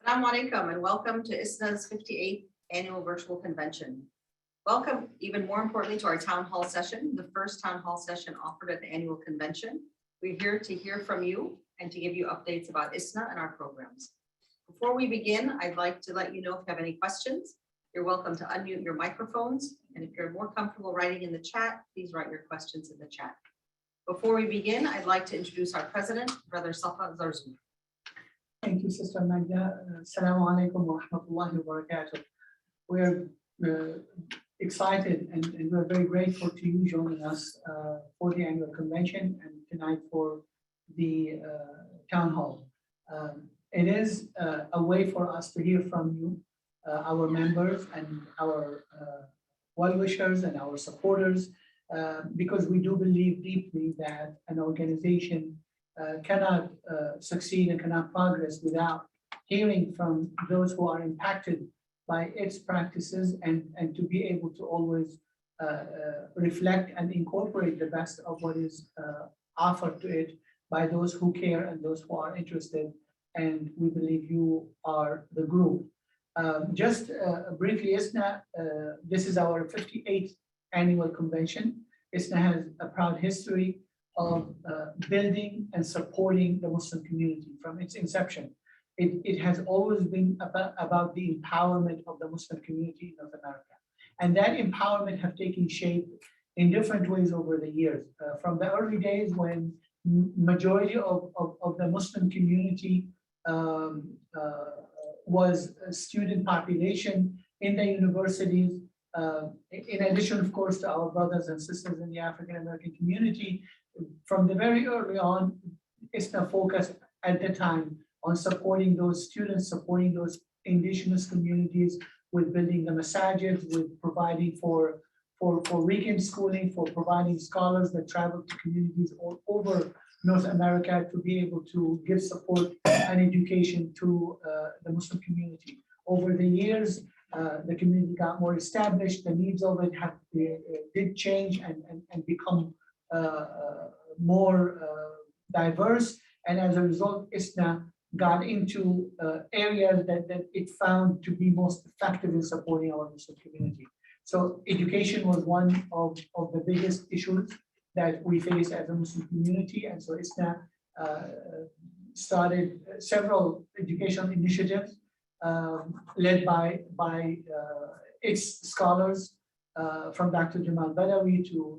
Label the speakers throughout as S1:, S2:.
S1: Assalamu alaikum and welcome to ISNA's 58th annual virtual convention. Welcome, even more importantly, to our town hall session, the first town hall session offered at the annual convention. We're here to hear from you and to give you updates about ISNA and our programs. Before we begin, I'd like to let you know if you have any questions, you're welcome to unmute your microphones. And if you're more comfortable writing in the chat, please write your questions in the chat. Before we begin, I'd like to introduce our president, Brother Safa Zarzour.
S2: Thank you, Sister Magda. Assalamu alaikum wa rahmatullahi wa barakatuh. We're excited and we're very grateful to you joining us for the annual convention and tonight for the town hall. It is a way for us to hear from you, our members and our well-wishers and our supporters, because we do believe deeply that an organization cannot succeed and cannot progress without hearing from those who are impacted by its practices and to be able to always reflect and incorporate the best of what is offered to it by those who care and those who are interested. And we believe you are the group. Just briefly, ISNA, this is our 58th annual convention. ISNA has a proud history of building and supporting the Muslim community from its inception. It has always been about the empowerment of the Muslim community in North America. And that empowerment have taken shape in different ways over the years. From the early days when majority of the Muslim community was a student population in the universities, in addition, of course, to our brothers and sisters in the African American community. From the very early on, ISNA focused at the time on supporting those students, supporting those indigenous communities with building the masajids, with providing for weekend schooling, for providing scholars that travel to communities all over North America to be able to give support and education to the Muslim community. Over the years, the community got more established, the needs of it did change and become more diverse, and as a result, ISNA got into areas that it found to be most effective in supporting our Muslim community. So education was one of the biggest issues that we face as a Muslim community, and so ISNA started several educational initiatives led by its scholars, from Dr. Jamal Badawi to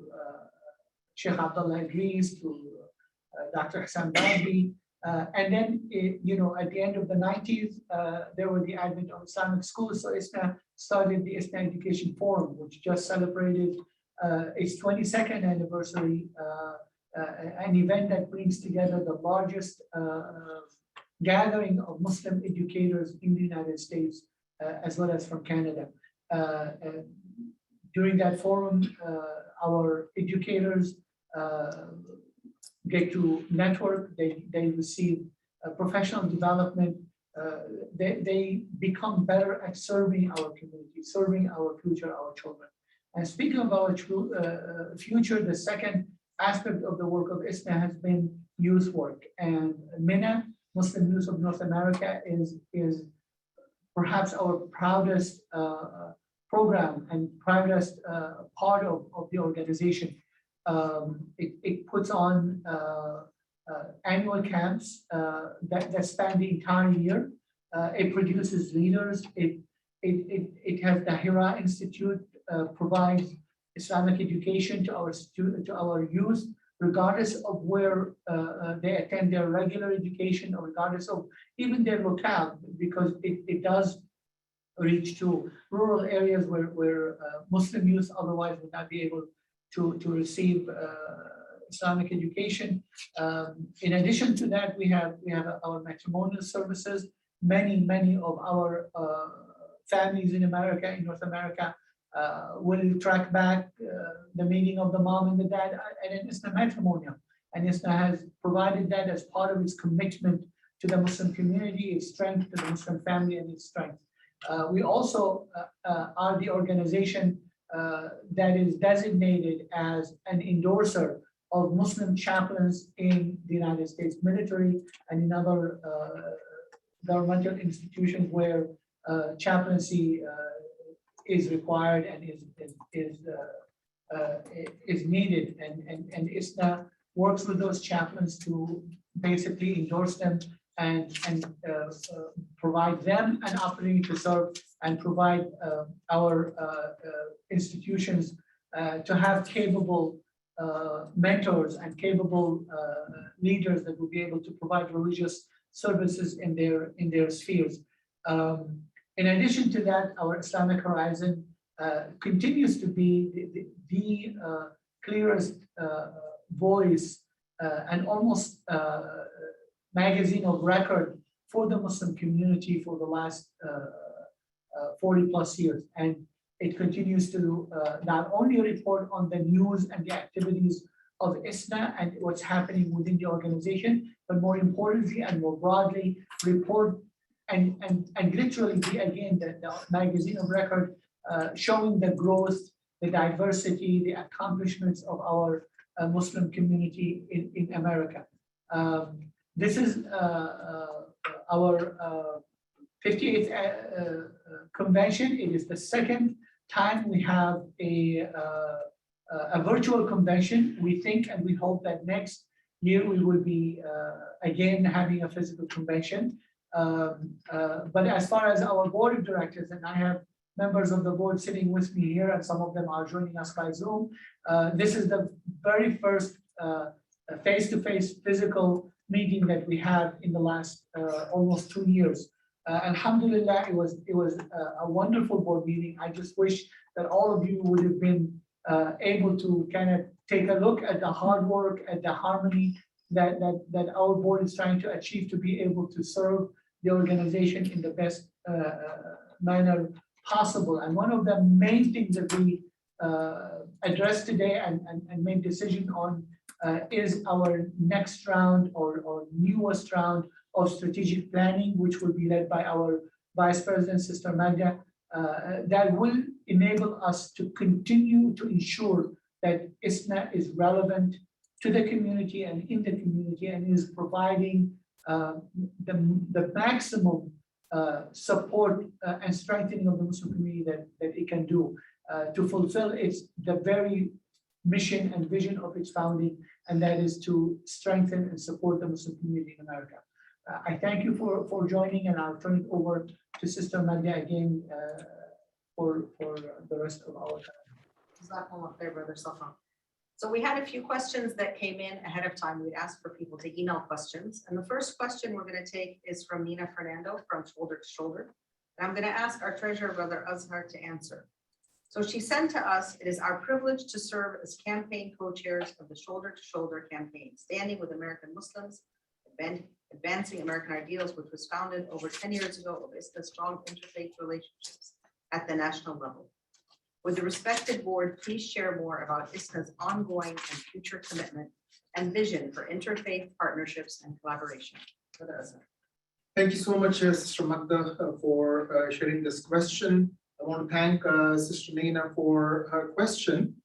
S2: Sheikh Abdullah Idris to Dr. Hassan Badi. And then, at the end of the 90s, there were the advent of Islamic schools. So ISNA started the ISNA Education Forum, which just celebrated its 22nd anniversary, an event that brings together the largest gathering of Muslim educators in the United States, as well as from Canada. During that forum, our educators get to network, they receive professional development, they become better at serving our community, serving our future, our children. And speaking of our future, the second aspect of the work of ISNA has been youth work. And MENA, Muslim Youth of North America, is perhaps our proudest program and proudest part of the organization. It puts on annual camps that span the entire year. It produces leaders. It has the Hira Institute, provides Islamic education to our youth, regardless of where they attend their regular education, or regardless of even their locale, because it does reach to rural areas where Muslim youth otherwise would not be able to receive Islamic education. In addition to that, we have our matrimonial services. Many of our families in America, in North America, will track back the meeting of the mom and the dad, and it's the matrimonial. And ISNA has provided that as part of its commitment to the Muslim community, its strength to the Muslim family and its strength. We also are the organization that is designated as an endorser of Muslim chaplains in the United States military and in other governmental institutions where chaplaincy is required and is needed, and ISNA works with those chaplains to basically endorse them and provide them an opportunity to serve and provide our institutions to have capable mentors and capable leaders that will be able to provide religious services in their spheres. In addition to that, our Islamic Horizon continues to be the clearest voice and almost magazine of record for the Muslim community for the last 40 plus years. And it continues to not only report on the news and the activities of ISNA and what's happening within the organization, but more importantly and more broadly, report and literally be again the magazine of record showing the growth, the diversity, the accomplishments of our Muslim community in America. This is our 58th convention. It is the second time we have a virtual convention. We think and we hope that next year we will be again having a physical convention. But as far as our board of directors, and I have members of the board sitting with me here, and some of them are joining us by Zoom. This is the very first face-to-face physical meeting that we had in the last almost 2 years. Alhamdulillah, it was a wonderful board meeting. I just wish that all of you would have been able to kind of take a look at the hard work, at the harmony that our board is trying to achieve to be able to serve the organization in the best manner possible. And one of the main things that we addressed today and made decision on is our next round or newest round of strategic planning, which will be led by our Vice President, Sister Magda, that will enable us to continue to ensure that ISNA is relevant to the community and in the community and is providing the maximum support and strengthening of the Muslim community that it can do to fulfill the very mission and vision of its founding, and that is to strengthen and support the Muslim community in America. I thank you for joining, and I'll turn it over to Sister Magda again for the rest of our time.
S1: Jazakallah khair, Brother Safa. So we had a few questions that came in ahead of time. We'd asked for people to email questions. And the first question we're going to take is from Nina Fernando from Shoulder to Shoulder. And I'm going to ask our treasurer, Brother Azhar, to answer. So she sent to us, it is our privilege to serve as campaign co-chairs of the Shoulder to Shoulder campaign, standing with American Muslims, advancing American ideals, which was founded over 10 years ago of ISNA's strong interfaith relationships at the national level. Would the respected board please share more about ISNA's ongoing and future commitment and vision for interfaith partnerships and collaboration? Brother Azhar.
S3: Thank you so much, Sister Magda, for sharing this question. I want to thank Sister Nina for her question.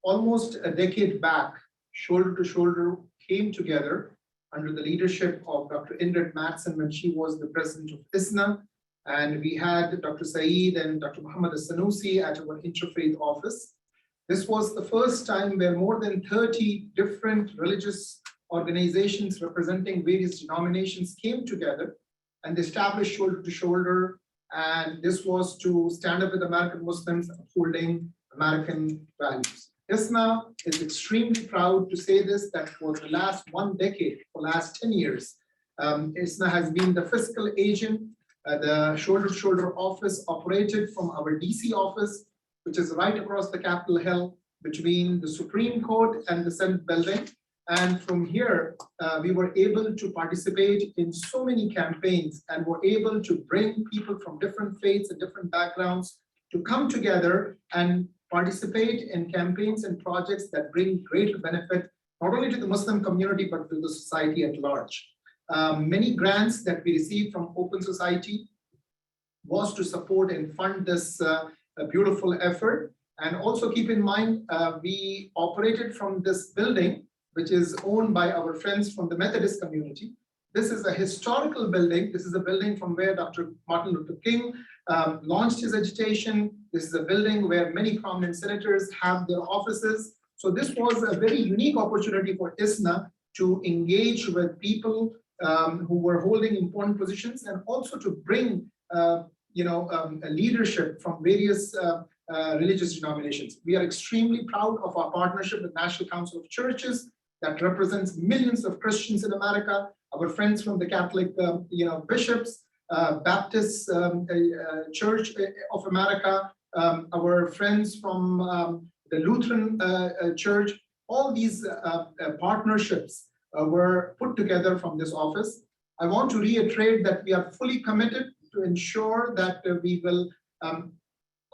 S3: Almost a decade back, Shoulder to Shoulder came together under the leadership of Dr. Ingrid Mattson when she was the president of ISNA. And we had Dr. Saeed and Dr. Muhammad Sanusi at our interfaith office. This was the first time where more than 30 different religious organizations representing various denominations came together and established Shoulder to Shoulder. And this was to stand up with American Muslims upholding American values. ISNA is extremely proud to say this, that for the last 1 decade, for the last 10 years, ISNA has been the fiscal agent. The Shoulder to Shoulder office operated from our DC office, which is right across the Capitol Hill between the Supreme Court and the Senate building. And from here, we were able to participate in so many campaigns and were able to bring people from different faiths and different backgrounds to come together and participate in campaigns and projects that bring greater benefit, not only to the Muslim community, but to the society at large. Many grants that we received from Open Society was to support and fund this beautiful effort. And also keep in mind, we operated from this building, which is owned by our friends from the Methodist community. This is a historical building. This is a building from where Dr. Martin Luther King launched his agitation. This is a building where many prominent senators have their offices. So this was a very unique opportunity for ISNA to engage with people who were holding important positions, and also to bring a leadership from various religious denominations. We are extremely proud of our partnership with National Council of Churches that represents millions of Christians in America, our friends from the Catholic bishops, Baptist Church of America, our friends from the Lutheran Church. All these partnerships were put together from this office. I want to reiterate that we are fully committed to ensure that we will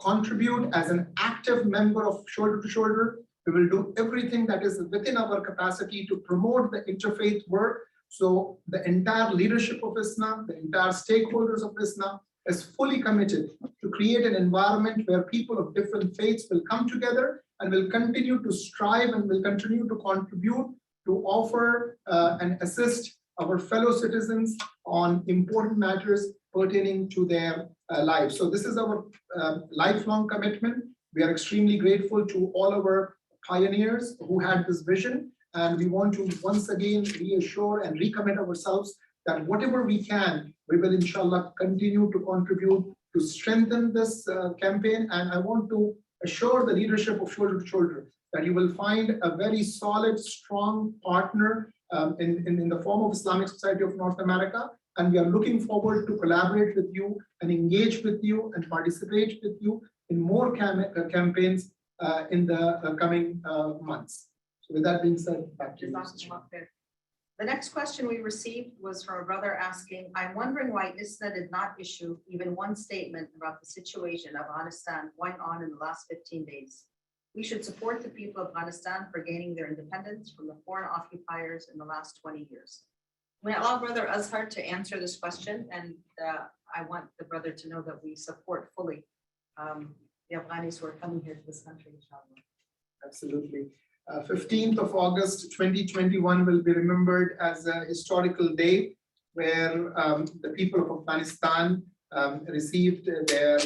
S3: contribute as an active member of Shoulder to Shoulder. We will do everything that is within our capacity to promote the interfaith work. So the entire leadership of ISNA, the entire stakeholders of ISNA is fully committed to create an environment where people of different faiths will come together and will continue to strive and will continue to contribute to offer and assist our fellow citizens on important matters pertaining to their lives. So this is our lifelong commitment. We are extremely grateful to all our pioneers who had this vision, and we want to once again reassure and recommit ourselves that whatever we can, we will inshallah continue to contribute to strengthen this campaign. And I want to assure the leadership of Shoulder to Shoulder that you will find a very solid, strong partner in the form of Islamic Society of North America. And we are looking forward to collaborate with you and engage with you and participate with you in more campaigns in the coming months. So with that being said, back to you.
S1: The next question we received was from a brother asking, I'm wondering why ISNA did not issue even one statement about the situation of Afghanistan going on in the last 15 days. We should support the people of Afghanistan for gaining their independence from the foreign occupiers in the last 20 years. We allow Brother Azhar to answer this question, and I want the brother to know that we support fully the Afghanis who are coming here to this country, inshallah.
S3: Absolutely. 15th of August 2021 will be remembered as a historical day where the people of Afghanistan received their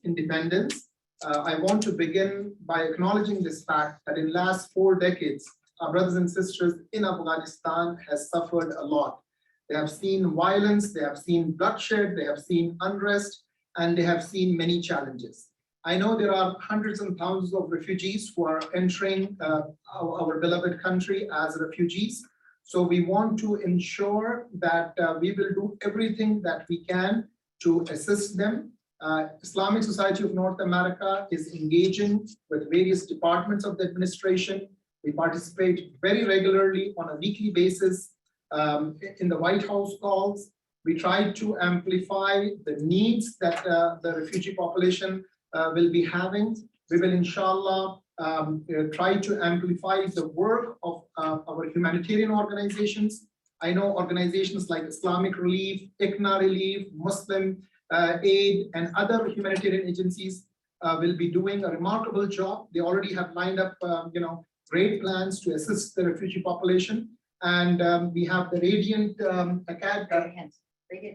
S3: independence. I want to begin by acknowledging this fact that in the last 4 decades, our brothers and sisters in Afghanistan has suffered a lot. They have seen violence, they have seen bloodshed, they have seen unrest, and they have seen many challenges. I know there are hundreds and thousands of refugees who are entering our beloved country as refugees. So we want to ensure that we will do everything that we can to assist them. Islamic Society of North America is engaging with various departments of the administration. We participate very regularly on a weekly basis in the White House calls. We try to amplify the needs that the refugee population will be having. We will inshallah try to amplify the work of our humanitarian organizations. I know organizations like Islamic Relief, ISNA Relief, Muslim Aid, and other humanitarian agencies will be doing a remarkable job. They already have lined up great plans to assist the refugee population. And we have the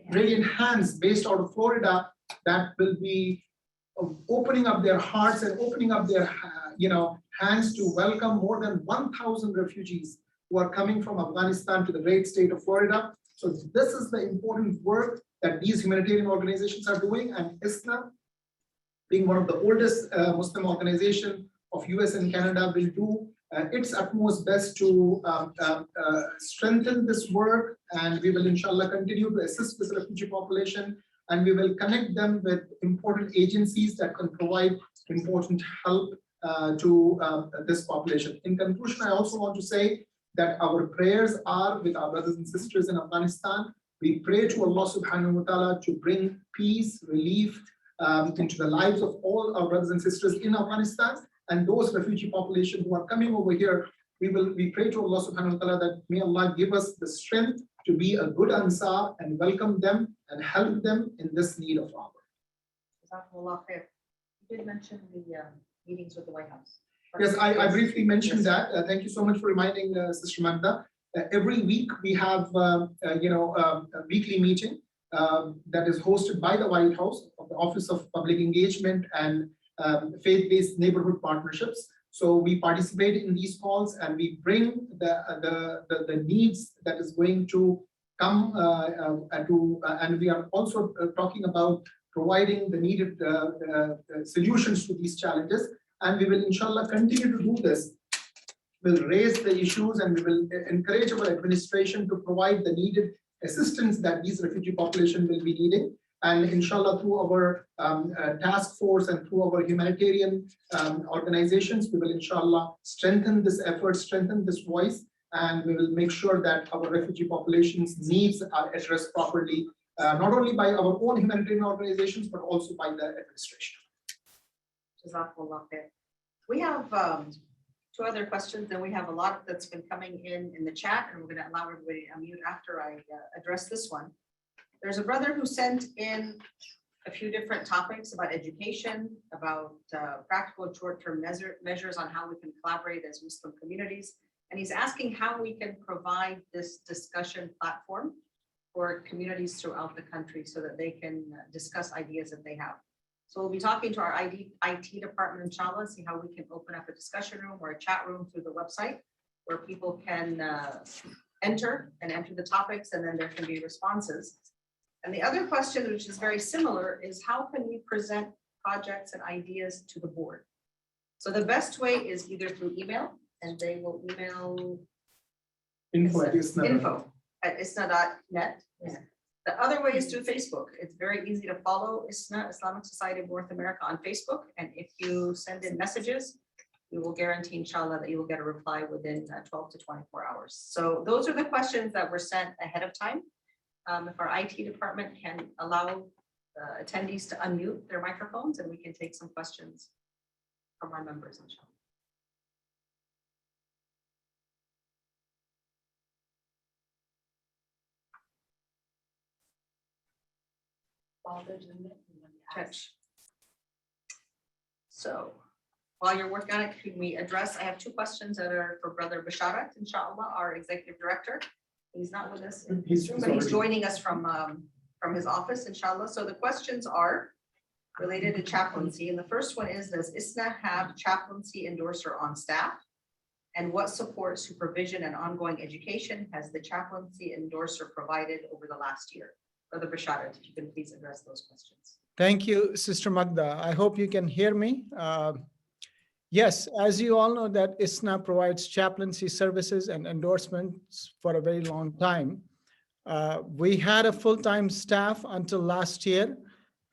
S3: Radiant Hands based out of Florida that will be opening up their hearts and opening up their hands to welcome more than 1,000 refugees who are coming from Afghanistan to the great state of Florida. So this is the important work that these humanitarian organizations are doing, and ISNA, being one of the oldest Muslim organizations of US and Canada, will do its utmost best to strengthen this work, and we will inshallah continue to assist this refugee population, and we will connect them with important agencies that can provide important help to this population. In conclusion, I also want to say that our prayers are with our brothers and sisters in Afghanistan. We pray to Allah subhanahu wa ta'ala to bring peace, relief into the lives of all our brothers and sisters in Afghanistan, and those refugee population who are coming over here. We pray to Allah subhanahu wa ta'ala that may Allah give us the strength to be a good ansar and welcome them and help them in this need of ours.
S1: You did mention the meetings with the White House.
S3: Yes, I briefly mentioned that. Thank you so much for reminding Sister Magda. Every week we have a weekly meeting that is hosted by the White House of the Office of Public Engagement and Faith-Based Neighborhood Partnerships. So we participate in these calls and we bring the needs that is going to come and we are also talking about providing the needed solutions to these challenges. And we will inshallah continue to do this. We'll raise the issues and we will encourage our administration to provide the needed assistance that these refugee population will be needing. And inshallah, through our task force and through our humanitarian organizations, we will inshallah strengthen this effort, strengthen this voice, and we will make sure that our refugee population's needs are addressed properly, not only by our own humanitarian organizations, but also by the administration.
S1: Jazakallah khair. We have two other questions, and we have a lot that's been coming in the chat, and we're going to allow everybody to unmute after I address this one. There's a brother who sent in a few different topics about education, about practical and short-term measures on how we can collaborate as Muslim communities. And he's asking how we can provide this discussion platform for communities throughout the country so that they can discuss ideas that they have. So we'll be talking to our IT department, inshallah, see how we can open up a discussion room or a chat room through the website where people can enter the topics, and then there can be responses. And the other question, which is very similar, is how can we present projects and ideas to the board? So the best way is either through email, and they will email info@isna.net. The other way is through Facebook. It's very easy to follow ISNA, Islamic Society of North America, on Facebook. And if you send in messages, we will guarantee, inshallah, that you will get a reply within 12 to 24 hours. So those are the questions that were sent ahead of time. If our IT department can allow attendees to unmute their microphones, and we can take some questions from our members, inshallah. Touch. So while you're working on it, can we address, I have two questions that are for Brother Basharat, inshallah, our executive director. He's not with us in this room, but he's joining us from his office, inshallah. So the questions are related to chaplaincy. And the first one is, does ISNA have chaplaincy endorser on staff? And what support, supervision, and ongoing education has the chaplaincy endorser provided over the last year? Brother Basharat, if you can please address those questions.
S2: Thank you, Sister Magda. I hope you can hear me. Yes, as you all know, that ISNA provides chaplaincy services and endorsements for a very long time. We had a full-time staff until last year,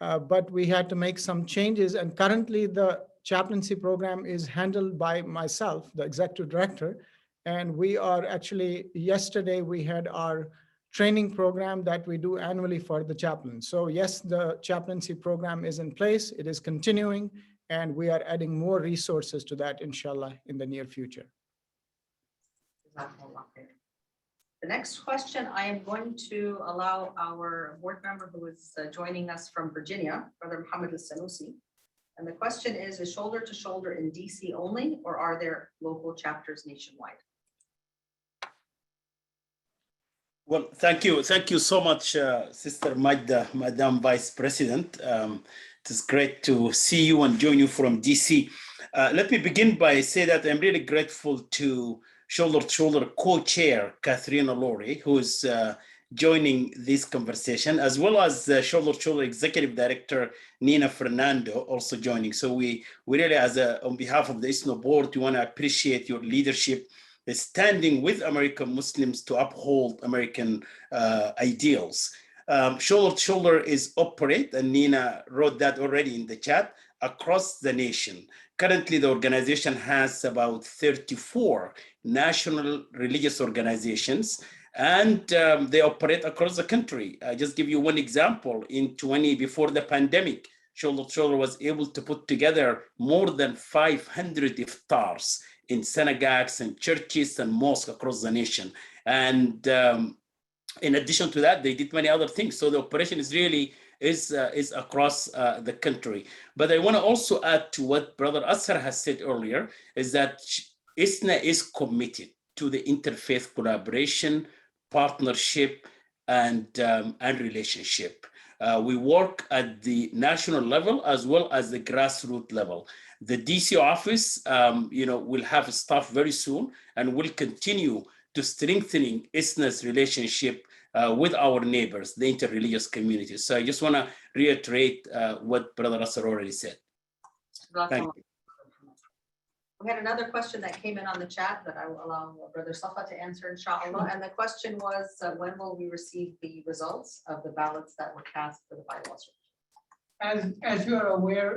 S2: but we had to make some changes. And currently the chaplaincy program is handled by myself, the executive director. And we are actually, yesterday we had our training program that we do annually for the chaplains. So yes, the chaplaincy program is in place, it is continuing, and we are adding more resources to that, inshallah, in the near future.
S1: The next question, I am going to allow our board member who is joining us from Virginia, Brother Muhammad al-Sanusi. And the question is shoulder to shoulder in DC only, or are there local chapters nationwide?
S4: Well, thank you. Thank you so much, Sister Magda, Madam Vice President. It is great to see you and join you from DC. Let me begin by saying that I'm really grateful to Shoulder to Shoulder co-chair, Katharina Laurie, who is joining this conversation, as well as Shoulder to Shoulder Executive Director, Nina Fernando, also joining. So we really, on behalf of the ISNA board, we want to appreciate your leadership, standing with American Muslims to uphold American ideals. Shoulder to Shoulder is operate, and Nina wrote that already in the chat, across the nation. Currently, the organization has about 34 national religious organizations, and they operate across the country. I just give you one example. Before the pandemic, Shoulder to Shoulder was able to put together more than 500 iftars in synagogues and churches and mosques across the nation. And in addition to that, they did many other things. So the operation is really is across the country. But I want to also add to what Brother Asghar has said earlier, is that ISNA is committed to the interfaith collaboration, partnership, and relationship. We work at the national level as well as the grassroots level. The DC office, will have staff very soon, and will continue to strengthening ISNA's relationship with our neighbors, the interreligious communities. So I just want to reiterate what Brother Russell already said. Thank you.
S1: We had another question that came in on the chat that I will allow Brother Safa to answer, inshallah. And the question was, when will we receive the results of the ballots that were cast for the bylaws?
S2: As you are aware,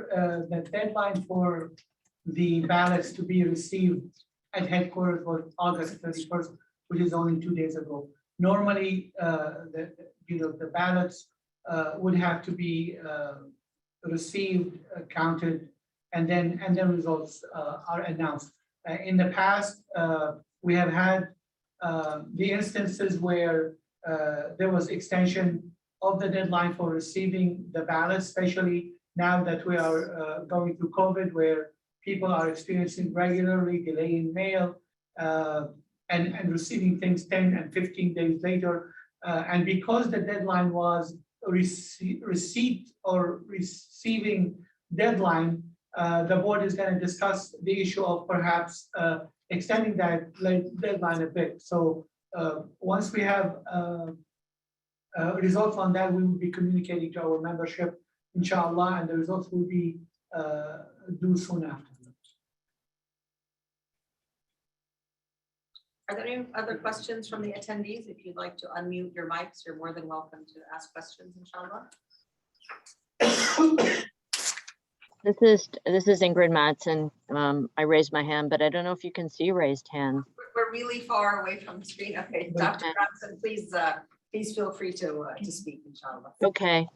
S2: the deadline for the ballots to be received at headquarters was August 31st, which is only 2 days ago. Normally, the ballots would have to be received, counted, and then results are announced. In the past, we have had the instances where there was extension of the deadline for receiving the ballots, especially now that we are going through COVID, where people are experiencing regularly delay in mail and receiving things 10 and 15 days later. And because the deadline was receipt or receiving deadline, the board is going to discuss the issue of perhaps extending that deadline a bit. So once we have results on that, we will be communicating to our membership, inshallah, and the results will be due soon after.
S1: Are there any other questions from the attendees? If you'd like to unmute your mics, you're more than welcome to ask questions, inshallah.
S5: This is Ingrid Matson. I raised my hand, but I don't know if you can see raised hands.
S1: We're really far away from the screen. Okay, Dr. Matson, please feel free to speak, inshallah.
S5: Okay,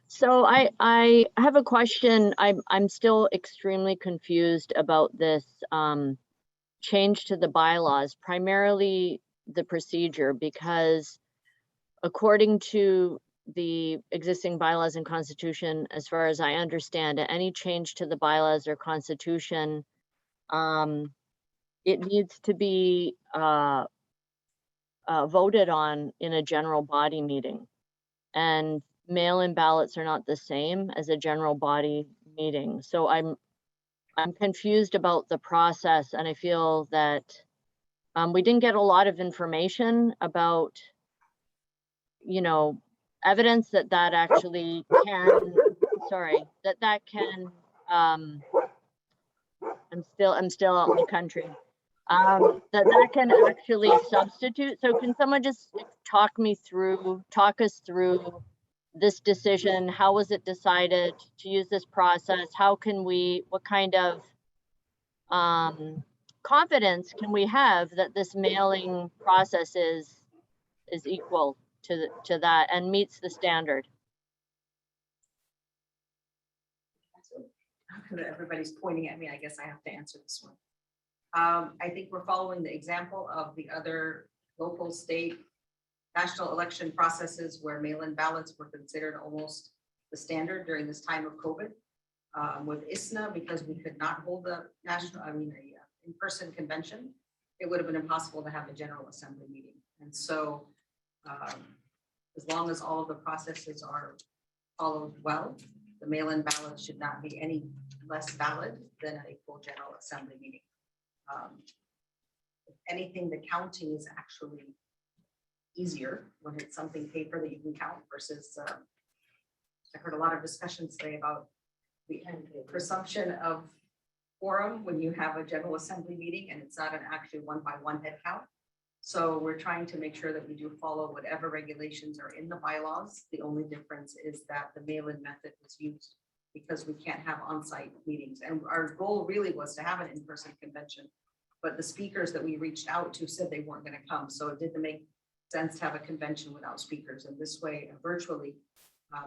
S5: so I have a question. I'm still extremely confused about this change to the bylaws, primarily the procedure, because according to the existing bylaws and constitution, as far as I understand it, any change to the bylaws or constitution, it needs to be voted on in a general body meeting, and mail-in ballots are not the same as a general body meeting. So I'm confused about the process, and I feel that we didn't get a lot of information about, evidence that actually can, that can, I'm still out in the country, that can actually substitute. So can someone just talk us through this decision? How was it decided to use this process? What kind of confidence can we have that this mailing process is equal to that and meets the standard?
S1: Everybody's pointing at me. I guess I have to answer this one. I think we're following the example of the other local, state, national election processes where mail-in ballots were considered almost the standard during this time of COVID. With ISNA, because we could not hold a in-person convention, it would have been impossible to have a General Assembly meeting. And so as long as all of the processes are followed well, the mail-in ballot should not be any less valid than a full General Assembly meeting. If anything, the counting is actually easier when it's something paper that you can count versus, I heard a lot of discussions today about the presumption of quorum when you have a General Assembly meeting and it's not an actually one-by-one head count. So we're trying to make sure that we do follow whatever regulations are in the bylaws. The only difference is that the mail-in method was used because we can't have on-site meetings. And our goal really was to have an in-person convention, but the speakers that we reached out to said they weren't going to come. So it didn't make sense to have a convention without speakers. And this way, virtually,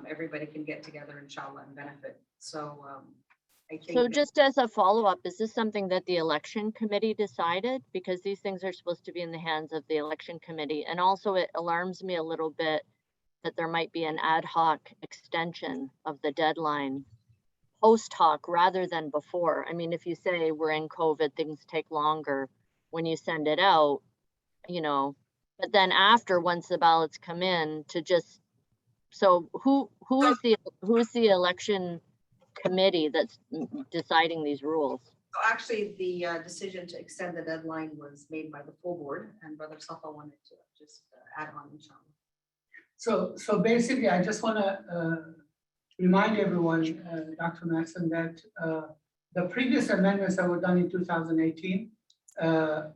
S1: everybody can get together, inshallah, and benefit. So I think.
S5: So just as a follow-up, is this something that the election committee decided? Because these things are supposed to be in the hands of the election committee. And also it alarms me a little bit that there might be an ad hoc extension of the deadline post hoc rather than before. I mean, if you say we're in COVID, things take longer when you send it out. you know, but then after, once the ballots come in, to just, so who is the election committee that's deciding these rules?
S1: So actually, the decision to extend the deadline was made by the full board, and Brother Safa wanted to just add on, inshallah.
S2: So basically, I just want to remind everyone, Dr. Maxson, that the previous amendments that were done in 2018,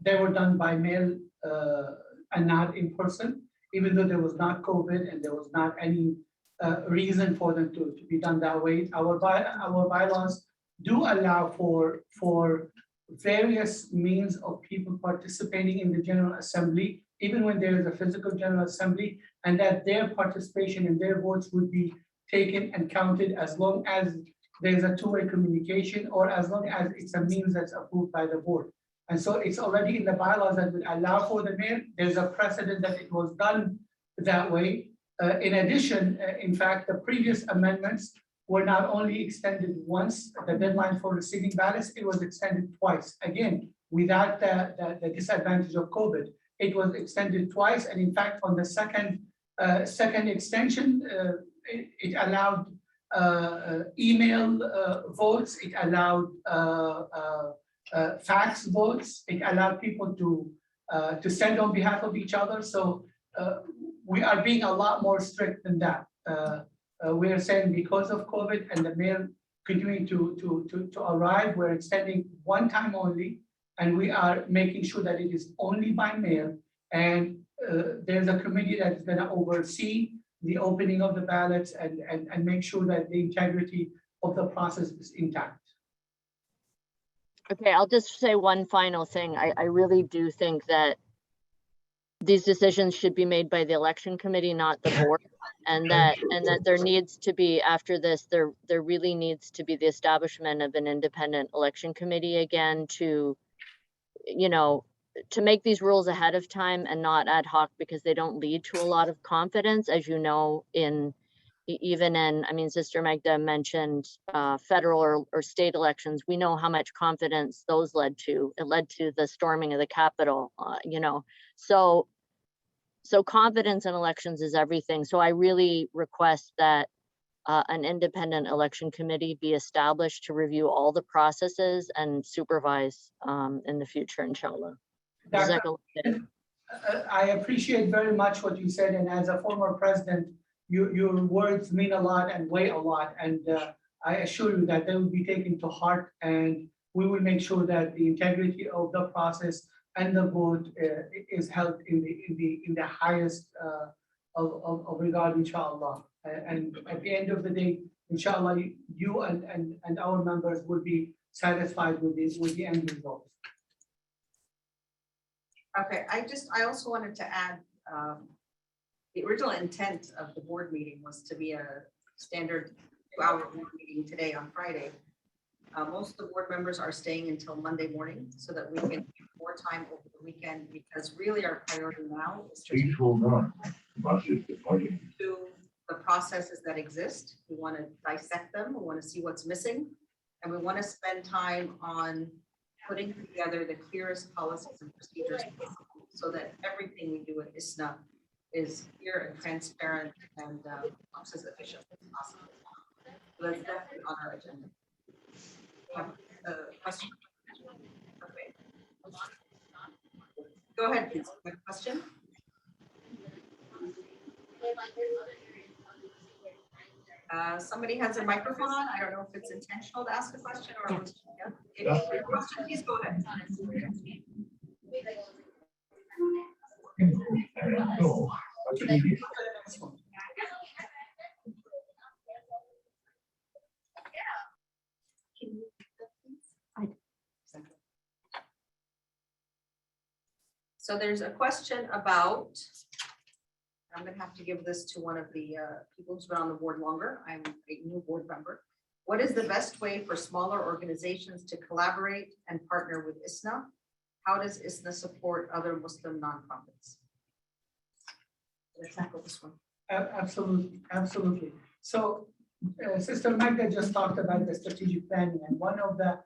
S2: they were done by mail and not in person, even though there was not COVID and there was not any reason for them to be done that way. Our bylaws do allow for various means of people participating in the General Assembly, even when there is a physical General Assembly, and that their participation and their votes would be taken and counted as long as there's a two-way communication or as long as it's a means that's approved by the board. And so it's already in the bylaws that would allow for the mail. There's a precedent that it was done that way. In addition, in fact, the previous amendments were not only extended once, the deadline for receiving ballots, it was extended twice. Again, without the disadvantage of COVID, it was extended twice. And in fact, on the second extension, it allowed email votes, it allowed fax votes, it allowed people to send on behalf of each other. So we are being a lot more strict than that. We are saying because of COVID and the mail continuing to arrive, we're extending one time only, and we are making sure that it is only by mail. And there's a committee that is going to oversee the opening of the ballots and make sure that the integrity of the process is intact.
S5: Okay, I'll just say one final thing. I really do think that these decisions should be made by the election committee, not the board, and that there needs to be, after this, there really needs to be the establishment of an independent election committee again to, you know, to make these rules ahead of time and not ad hoc, because they don't lead to a lot of confidence, as you know, even in, I mean, Sister Magda mentioned federal or state elections. We know how much confidence those led to. It led to the storming of the Capitol, you know. So confidence in elections is everything. So I really request that an independent election committee be established to review all the processes and supervise in the future, inshallah.
S2: I appreciate very much what you said, and as a former president, your words mean a lot and weigh a lot, and I assure you that they will be taken to heart, and we will make sure that the integrity of the process and the vote is held in the highest of regard, inshallah. And at the end of the day, inshallah, you and our members will be satisfied with the end result.
S1: Okay, I also wanted to add, the original intent of the board meeting was to be a standard 2-hour board meeting today on Friday. Most of the board members are staying until Monday morning so that we can have more time over the weekend, because really our priority now is to the processes that exist. We want to dissect them. We want to see what's missing, and we want to spend time on putting together the clearest policies and procedures possible so that everything we do at ISNA is clear and transparent and as efficient as possible. So that's definitely on our agenda. Question? Okay. Go ahead, please. Have a question? Somebody has a microphone on. I don't know if it's intentional to ask a question or if you have a question, please go ahead. So there's a question about, I'm going to have to give this to one of the people who's been on the board longer. I'm a new board member. What is the best way for smaller organizations to collaborate and partner with ISNA? How does ISNA support other Muslim nonprofits? Let's tackle this one.
S2: Absolutely. So Sister Magda just talked about the strategic planning, and one of the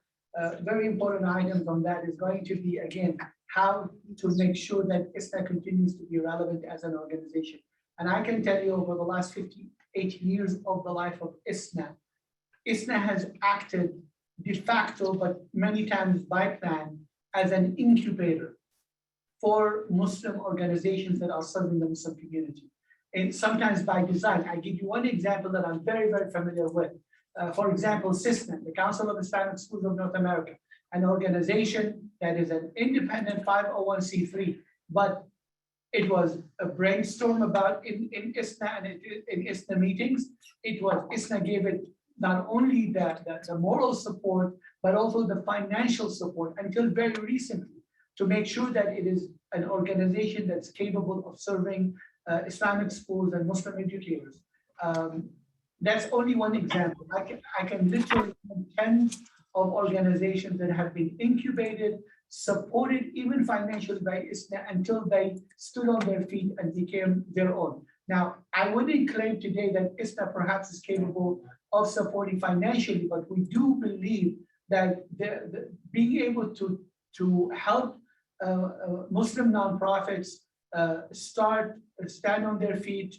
S2: very important items on that is going to be, again, how to make sure that ISNA continues to be relevant as an organization. And I can tell you over the last 58 years of the life of ISNA, ISNA has acted de facto, but many times by plan, as an incubator for Muslim organizations that are serving the Muslim community. And sometimes by design. I give you one example that I'm very, very familiar with. For example, ISNA, the Council of Islamic Schools of North America, an organization that is an independent 501c3, but it was a brainstorm about in ISNA and in ISNA meetings. ISNA gave it not only the moral support, but also the financial support until very recently to make sure that it is an organization that's capable of serving Islamic schools and Muslim educators. That's only one example. I can literally name tens of organizations that have been incubated, supported even financially by ISNA until they stood on their feet and became their own. Now, I wouldn't claim today that ISNA perhaps is capable of supporting financially, but we do believe that being able to help Muslim nonprofits stand on their feet,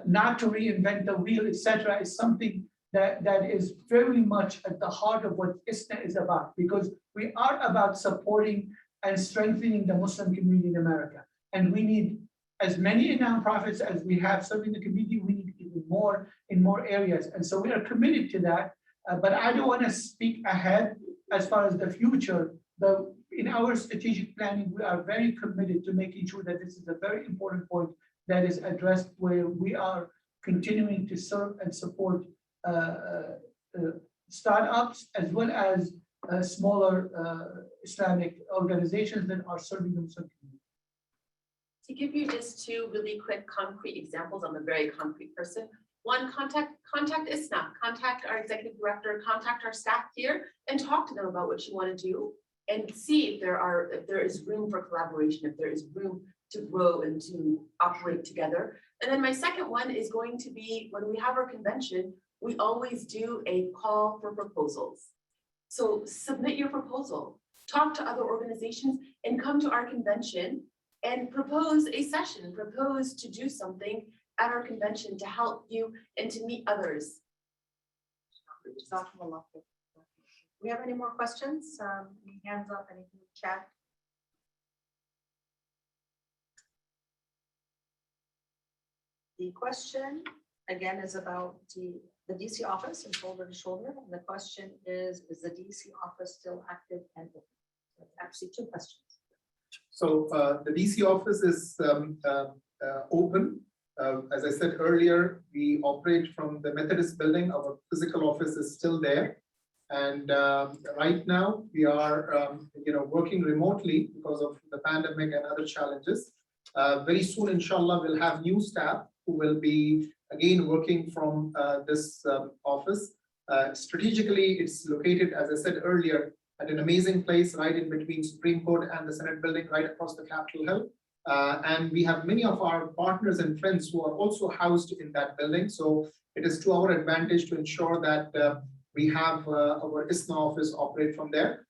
S2: not to reinvent the wheel, etc., is something that is very much at the heart of what ISNA is about, because we are about supporting and strengthening the Muslim community in America. And we need as many nonprofits as we have serving the community. We need even more in more areas. And so we are committed to that. But I don't want to speak ahead as far as the future. In our strategic planning, we are very committed to making sure that this is a very important point that is addressed, where we are continuing to serve and support startups as well as smaller Islamic organizations that are serving the Muslim community.
S6: To give you just two really quick concrete examples, I'm a very concrete person. One, contact ISNA, contact our executive director, contact our staff here, and talk to them about what you want to do, and see if there is room for collaboration, if there is room to grow and to operate together. And then my second one is going to be, when we have our convention, we always do a call for proposals. So submit your proposal, talk to other organizations, and come to our convention and propose a session, propose to do something at our convention to help you and to meet others.
S1: We have any more questions? Any hands up, anything in the chat? The question again is about the DC office and shoulder to shoulder. And the question is the DC office still active and open? That's actually two questions.
S3: So the DC office is open. As I said earlier, we operate from the Methodist building. Our physical office is still there. And right now we are working remotely because of the pandemic and other challenges. Very soon, inshallah, we'll have new staff who will be again working from this office. Strategically, it's located, as I said earlier, at an amazing place right in between Supreme Court and the Senate building, right across the Capitol Hill. And we have many of our partners and friends who are also housed in that building. So it is to our advantage to ensure that we have our ISNA office operate from there.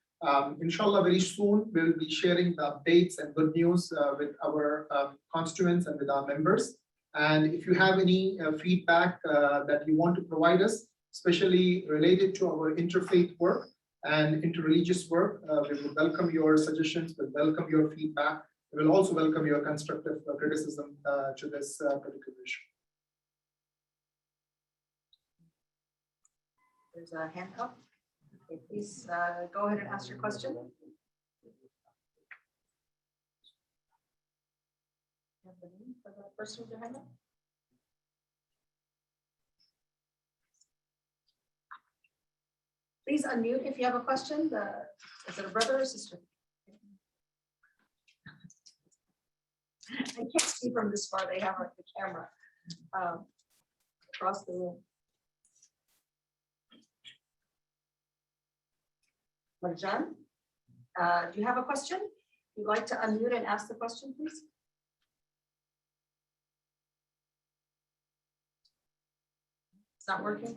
S3: Inshallah, very soon we will be sharing the updates and good news with our constituents and with our members. And if you have any feedback that you want to provide us, especially related to our interfaith work and interreligious work, we will welcome your suggestions, we'll welcome your feedback. We will also welcome your constructive criticism to this particular issue.
S1: There's a hand up. Okay, please go ahead and ask your question. Have the name for the person with your hand up? Please unmute if you have a question. Is it a brother or sister? I can't see from this far. They have like the camera across the room. Marjan, do you have a question? You'd like to unmute and ask the question, please? It's not working.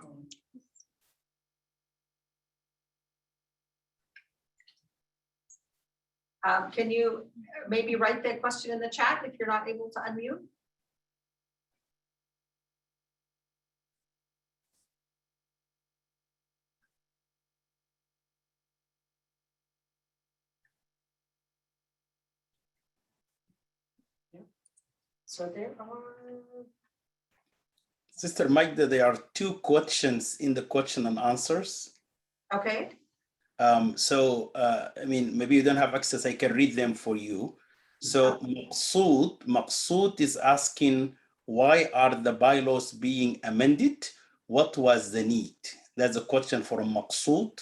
S1: Can you maybe write that question in the chat if you're not able to unmute? So there are.
S4: Sister Magda, there are two questions in the question and answers.
S1: Okay,
S4: I mean, maybe you don't have access, I can read them for you. So Maqsood is asking, why are the bylaws being amended? What was the need? That's a question from Maqsood.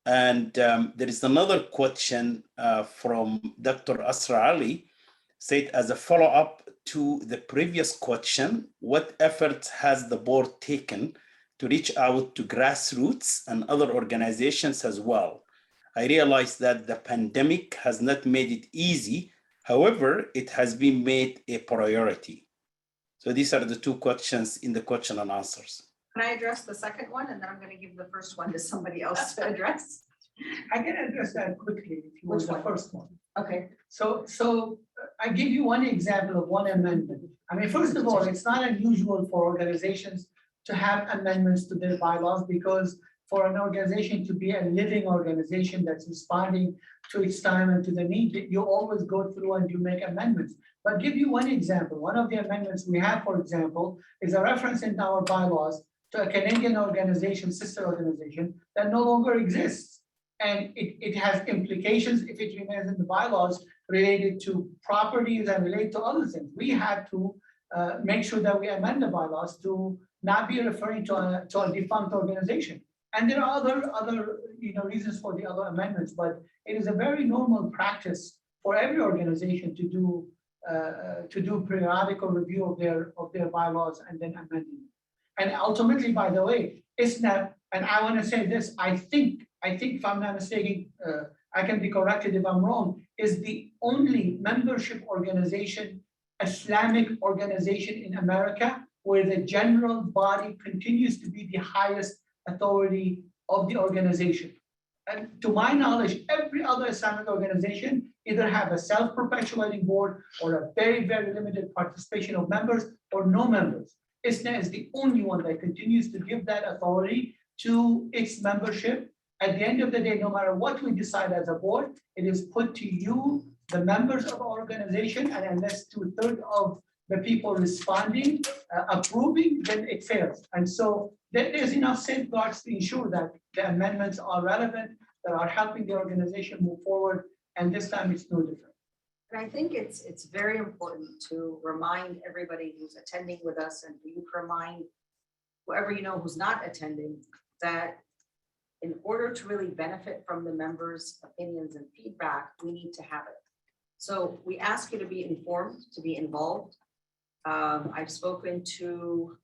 S4: And there is another question from Dr. Asra Ali, said as a follow-up to the previous question, what efforts has the board taken to reach out to grassroots and other organizations as well? I realize that the pandemic has not made it easy. However, it has been made a priority. So these are the two questions in the question and answers.
S1: can I address the second one and then I'm going to give the first one to somebody else to address?
S2: I can address that quickly if you want
S1: Which
S2: the
S1: one?
S2: first one.
S1: Okay,
S2: So I give you one example of one amendment. I mean, first of all, it's not unusual for organizations to have amendments to their bylaws because for an organization to be a living organization that's responding to its time and to the need, you always go through and you make amendments. But give you one example. One of the amendments we have, for example, is a reference in our bylaws to a Canadian organization, sister organization, that no longer exists. And it has implications if it remains in the bylaws related to properties and related to other things. We had to make sure that we amend the bylaws to not be referring to a defunct organization. And there are other reasons for the other amendments, but it is a very normal practice for every organization to do periodical review of their bylaws and then amending them. And ultimately, by the way, ISNA, and I want to say this, I think if I'm not mistaken, I can be corrected if I'm wrong, is the only membership organization, Islamic organization in America, where the general body continues to be the highest authority of the organization. And to my knowledge, every other Islamic organization either have a self-perpetuating board or a very, very limited participation of members or no members. ISNA is the only one that continues to give that authority to its membership. At the end of the day, no matter what we decide as a board, it is put to you, the members of our organization, and unless 2/3 of the people responding, approving, then it fails. And so there's enough safeguards to ensure that the amendments are relevant, that are helping the organization move forward, and this time it's no different.
S1: and I think it's very important to remind everybody who's attending with us and for you to remind whoever you know who's not attending that in order to really benefit from the members' opinions and feedback, we need to have it. So we ask you to be informed, to be involved. I've spoken to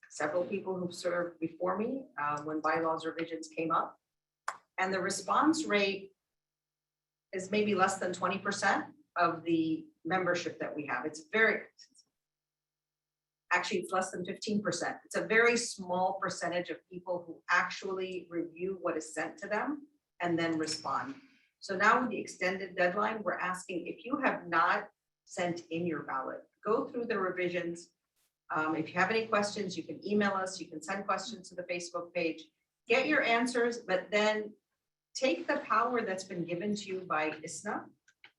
S1: several people who've served before me when bylaws revisions came up. And the response rate is maybe less than 20% of the membership that we have. Actually, it's less than 15%. It's a very small percentage of people who actually review what is sent to them and then respond. So now with the extended deadline, we're asking if you have not sent in your ballot, go through the revisions. If you have any questions, you can email us, you can send questions to the Facebook page, get your answers, but then take the power that's been given to you by ISNA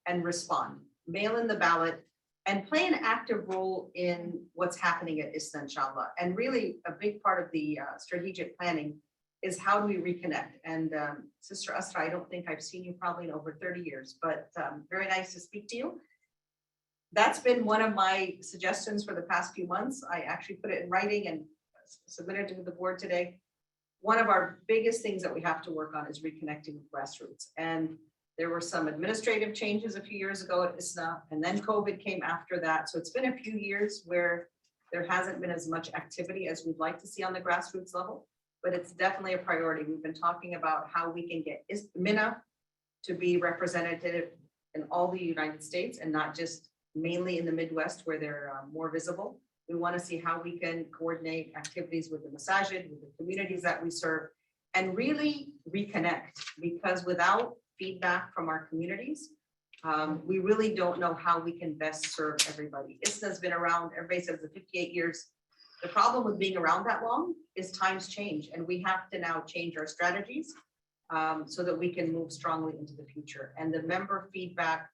S1: and respond, mail in the ballot, and play an active role in what's happening at ISNA, inshallah. And really a big part of the strategic planning is how do we reconnect? And Sister Asra, I don't think I've seen you probably in over 30 years, but very nice to speak to you. That's been one of my suggestions for the past few months. I actually put it in writing and submitted to the board today. One of our biggest things that we have to work on is reconnecting with grassroots. And there were some administrative changes a few years ago at ISNA, and then COVID came after that. So it's been a few years where there hasn't been as much activity as we'd like to see on the grassroots level, but it's definitely a priority. We've been talking about how we can get MINA to be representative in all the United States and not just mainly in the Midwest where they're more visible. We want to see how we can coordinate activities with the masajid, with the communities that we serve, and really reconnect, because without feedback from our communities, We really don't know how we can best serve everybody. ISNA's been around, everybody says the 58 years. The problem with being around that long is times change, and we have to now change our strategies so that we can move strongly into the future. And the member feedback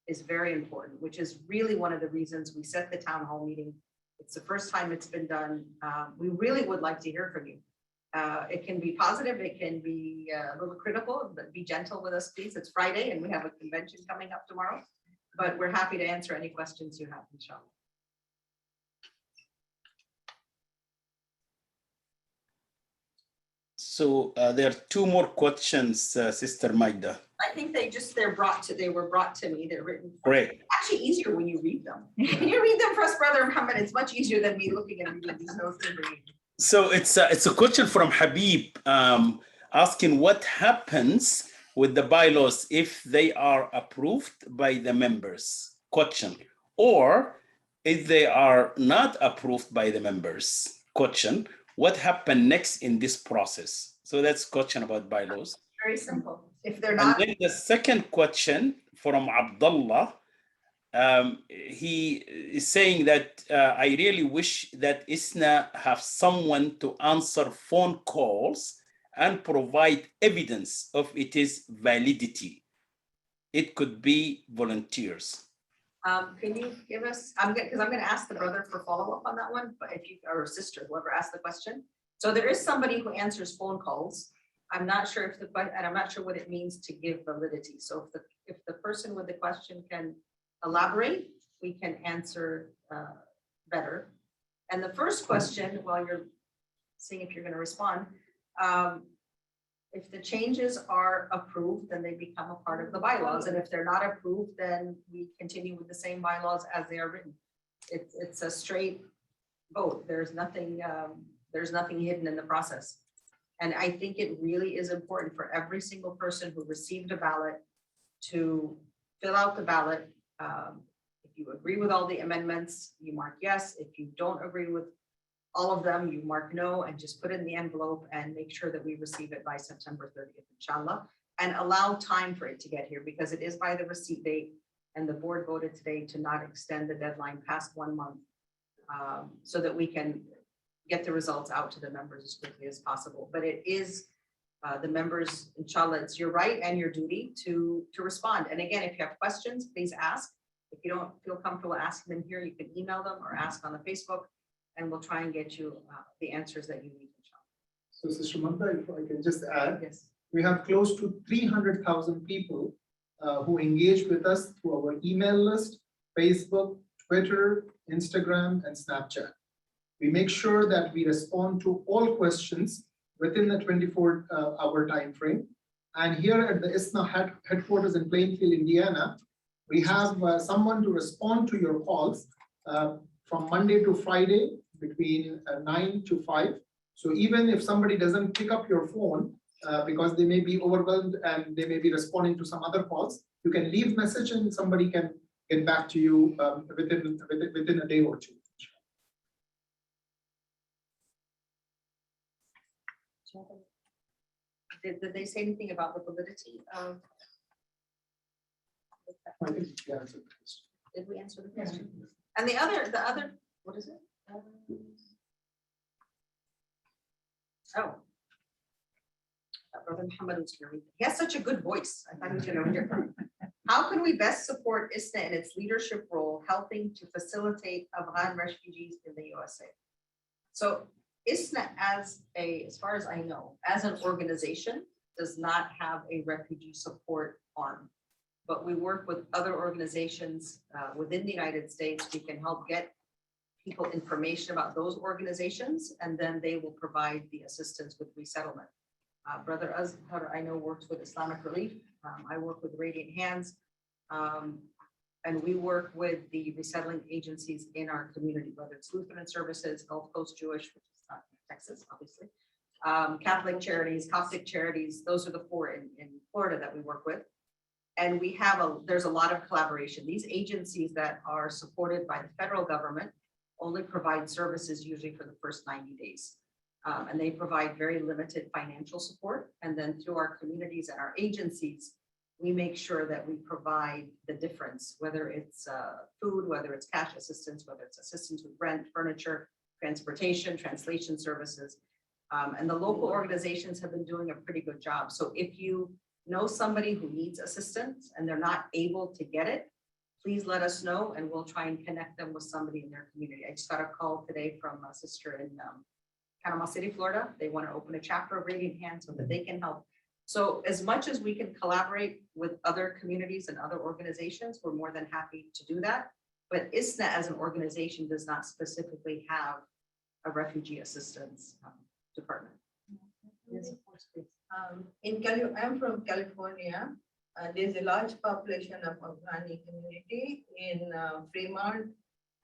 S1: is very important, which is really one of the reasons we set the town hall meeting. It's the first time it's been done. We really would like to hear from you. It can be positive, it can be a little critical, but be gentle with us, please. It's Friday and we have a convention coming up tomorrow, but we're happy to answer any questions you have, inshallah.
S4: So there are two more questions, Sister Magda.
S1: I think they were brought to me. They're written.
S4: Great.
S1: Actually easier when you read them. When you read them for us, Brother Muhammad, it's much easier than me looking at reading these notes and reading.
S4: So it's a question from Habib asking what happens with the bylaws if they are approved by the members, question, or if they are not approved by the members, question, what happened next in this process? So that's question about bylaws.
S1: Very simple. If they're
S4: And
S1: not,
S4: then the second question from Abdullah, he is saying that I really wish that ISNA have someone to answer phone calls and provide evidence of its validity. It could be volunteers.
S1: can you give us, because I'm going to ask the brother for follow-up on that one, but if you, or sister, whoever asked the question. So there is somebody who answers phone calls. I'm not sure if and I'm not sure what it means to give validity. So if the person with the question can elaborate, we can answer better. And the first question, while you're seeing if you're going to respond, if the changes are approved, then they become a part of the bylaws. And if they're not approved, then we continue with the same bylaws as they are written. It's a straight vote. There's nothing hidden in the process. And I think it really is important for every single person who received a ballot to fill out the ballot. If you agree with all the amendments, you mark yes. If you don't agree with all of them, you mark no, and just put it in the envelope and make sure that we receive it by September 30th, inshallah, and allow time for it to get here because it is by the receipt date, and the board voted today to not extend the deadline past 1 month so that we can get the results out to the members as quickly as possible. But it is the members, inshallah, it's your right and your duty to respond. And again, if you have questions, please ask. If you don't feel comfortable asking them here, you can email them or ask on the Facebook, and we'll try and get you the answers that you need, inshallah.
S3: So Sister Magda, if I can just add,
S1: Yes.
S3: we have close to 300,000 people who engage with us through our email list, Facebook, Twitter, Instagram, and Snapchat. We make sure that we respond to all questions within the 24-hour time frame. And here at the ISNA headquarters in Plainfield, Indiana, we have someone to respond to your calls from Monday to Friday between 9 to 5. So even if somebody doesn't pick up your phone because they may be overwhelmed and they may be responding to some other calls, you can leave message and somebody can get back to you within a day or two.
S1: Did they say anything about the validity of?
S3: I think we answered the question.
S1: Did we answer the question? And the other, what is it? Oh. Brother Muhammad was going to read. He has such a good voice. I thought he was going to read it from. How can we best support ISNA in its leadership role, helping to facilitate Afghan refugees in the USA? So ISNA, as far as I know, as an organization, does not have a refugee support arm, but we work with other organizations within the United States. We can help get people information about those organizations, and then they will provide the assistance with resettlement. Brother Azhar, I know, works with Islamic Relief. I work with Radiant Hands, and we work with the resettling agencies in our community, whether it's Lutheran Services, Gulf Coast Jewish, which is not Texas, obviously, Catholic Charities, Coptic Charities. Those are the 4 in Florida that we work with. And we have there's a lot of collaboration. These agencies that are supported by the federal government only provide services usually for the first 90 days. And they provide very limited financial support. And then through our communities and our agencies, we make sure that we provide the difference, whether it's food, whether it's cash assistance, whether it's assistance with rent, furniture, transportation, translation services. And the local organizations have been doing a pretty good job. So if you know somebody who needs assistance and they're not able to get it, please let us know and we'll try and connect them with somebody in their community. I just got a call today from a sister in Panama City, Florida. They want to open a chapter of Radiant Hands so that they can help. So as much as we can collaborate with other communities and other organizations, we're more than happy to do that. But ISNA as an organization does not specifically have a refugee assistance department. Yes, of course, please.
S7: I'm from California. There's a large population of Afghani community in Fremont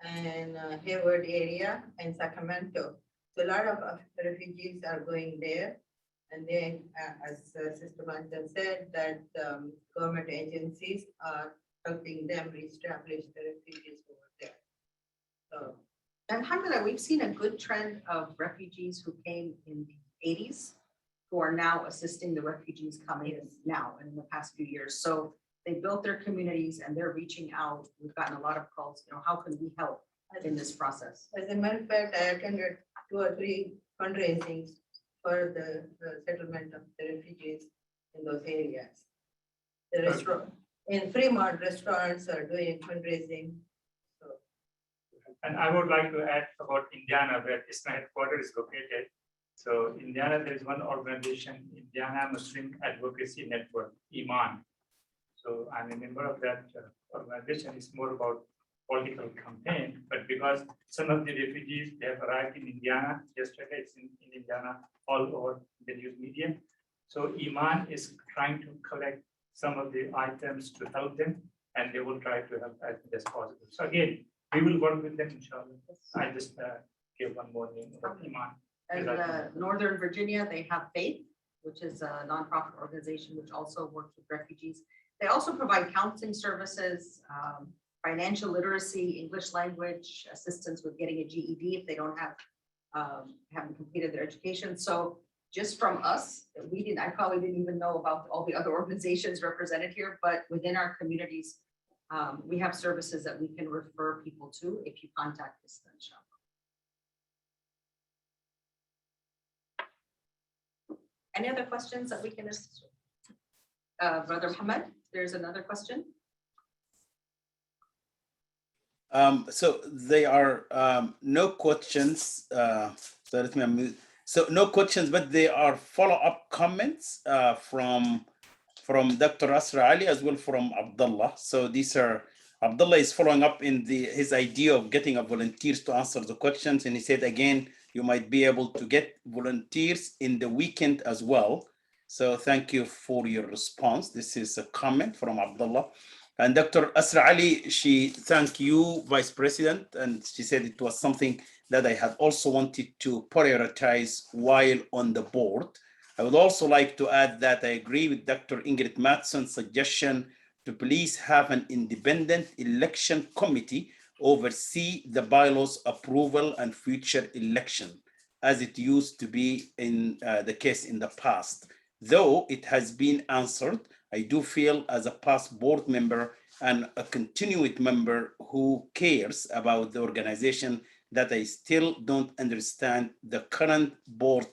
S7: and Hayward area and Sacramento. So a lot of refugees are going there. And then, as Sister Manta said, that government agencies are helping them reestablish the refugees over there. So,
S1: And alhamdulillah, we've seen a good trend of refugees who came in the 80s who are now assisting the refugees coming in now in the past few years. So they built their communities and they're reaching out. We've gotten a lot of calls, how can we help in this process?
S7: as a matter of fact, I attended 2 or 3 fundraisings for the settlement of the refugees in those areas. The restaurant, in Fremont, restaurants are doing fundraising. So,
S8: and I would like to add about Indiana, where ISNA headquarters is located. So Indiana, there is one organization, Indiana Muslim Advocacy Network, IMAN. So I'm a member of that organization. It's more about political campaign, but because some of the refugees, they have arrived in Indiana, yesterday it's in Indiana, all over the news media. So Iman is trying to collect some of the items to help them, and they will try to help as much as possible. So again, we will work with them, inshallah. I just give one more name about Iman.
S1: And Northern Virginia, they have Faith, which is a nonprofit organization which also works with refugees. They also provide counseling services, financial literacy, English language, assistance with getting a GED if they don't have, haven't completed their education. So just from us, I probably didn't even know about all the other organizations represented here, but within our communities, we have services that we can refer people to if you contact us. Then, inshallah. Any other questions that we can assist with? Brother Muhammad, there's another question.
S4: So there are no questions. So let me unmute. So no questions, but there are follow-up comments from Dr. Asra Ali as well from Abdullah. So these are, Abdullah is following up in his idea of getting a volunteers to answer the questions. And he said, again, you might be able to get volunteers in the weekend as well. So thank you for your response. This is a comment from Abdullah. And Dr. Asra Ali, she thanked you, Vice President, and she said it was something that I had also wanted to prioritize while on the board. I would also like to add that I agree with Dr. Ingrid Mattson's suggestion to please have an independent election committee oversee the bylaws approval and future election, as it used to be in the case in the past. Though it has been answered, I do feel as a past board member and a continued member who cares about the organization that I still don't understand the current board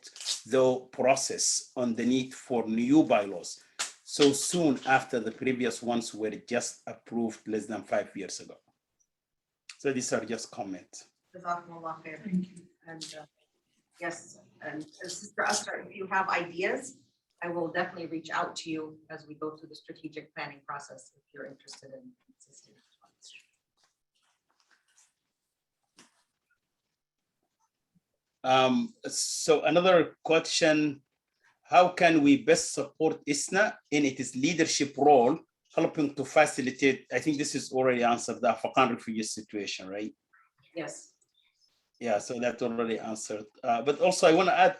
S4: though process on the need for new bylaws so soon after the previous ones were just approved less than 5 years ago. So these are just comments.
S1: Jazakumullah khair. And yes, and Sister Asra, if you have ideas, I will definitely reach out to you as we go through the strategic planning process if you're interested in assisting.
S4: So another question, how can we best support ISNA in its leadership role, helping to facilitate, I think this is already answered, the Afghan refugee situation, right?
S1: Yes.
S4: Yeah, so that's already answered. But also I want to add,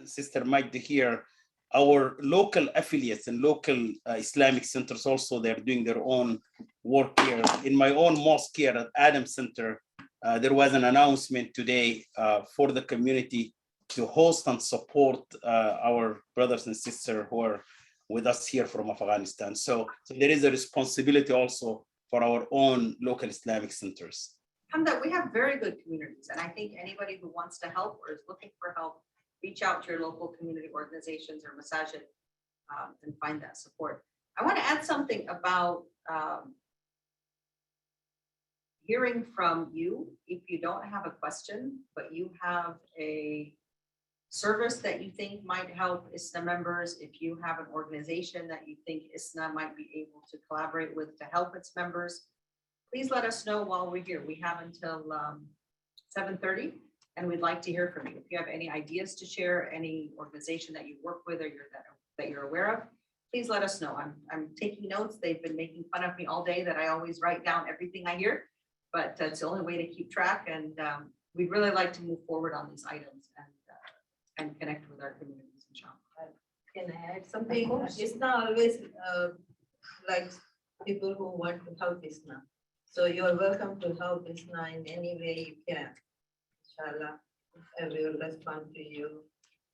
S4: Sister Magda here, our local affiliates and local Islamic centers also, they're doing their own work here. In my own mosque here at Adam Center, there was an announcement today for the community to host and support our brothers and sisters who are with us here from Afghanistan. So there is a responsibility also for our own local Islamic centers.
S1: Hamda, we have very good communities, and I think anybody who wants to help or is looking for help, reach out to your local community organizations or masajid and find that support. I want to add something about hearing from you. If you don't have a question, but you have a service that you think might help ISNA members, if you have an organization that you think ISNA might be able to collaborate with to help its members, please let us know while we're here. We have until 7:30, and we'd like to hear from you. If you have any ideas to share, any organization that you work with or that you're aware of, please let us know. I'm taking notes. They've been making fun of me all day that I always write down everything I hear, but it's the only way to keep track. And we'd really like to move forward on these items and connect with our communities, inshallah.
S7: Can I add something? It's not always like people who want to help ISNA. So you're welcome to help ISNA in any way you can. Inshallah, I will respond to you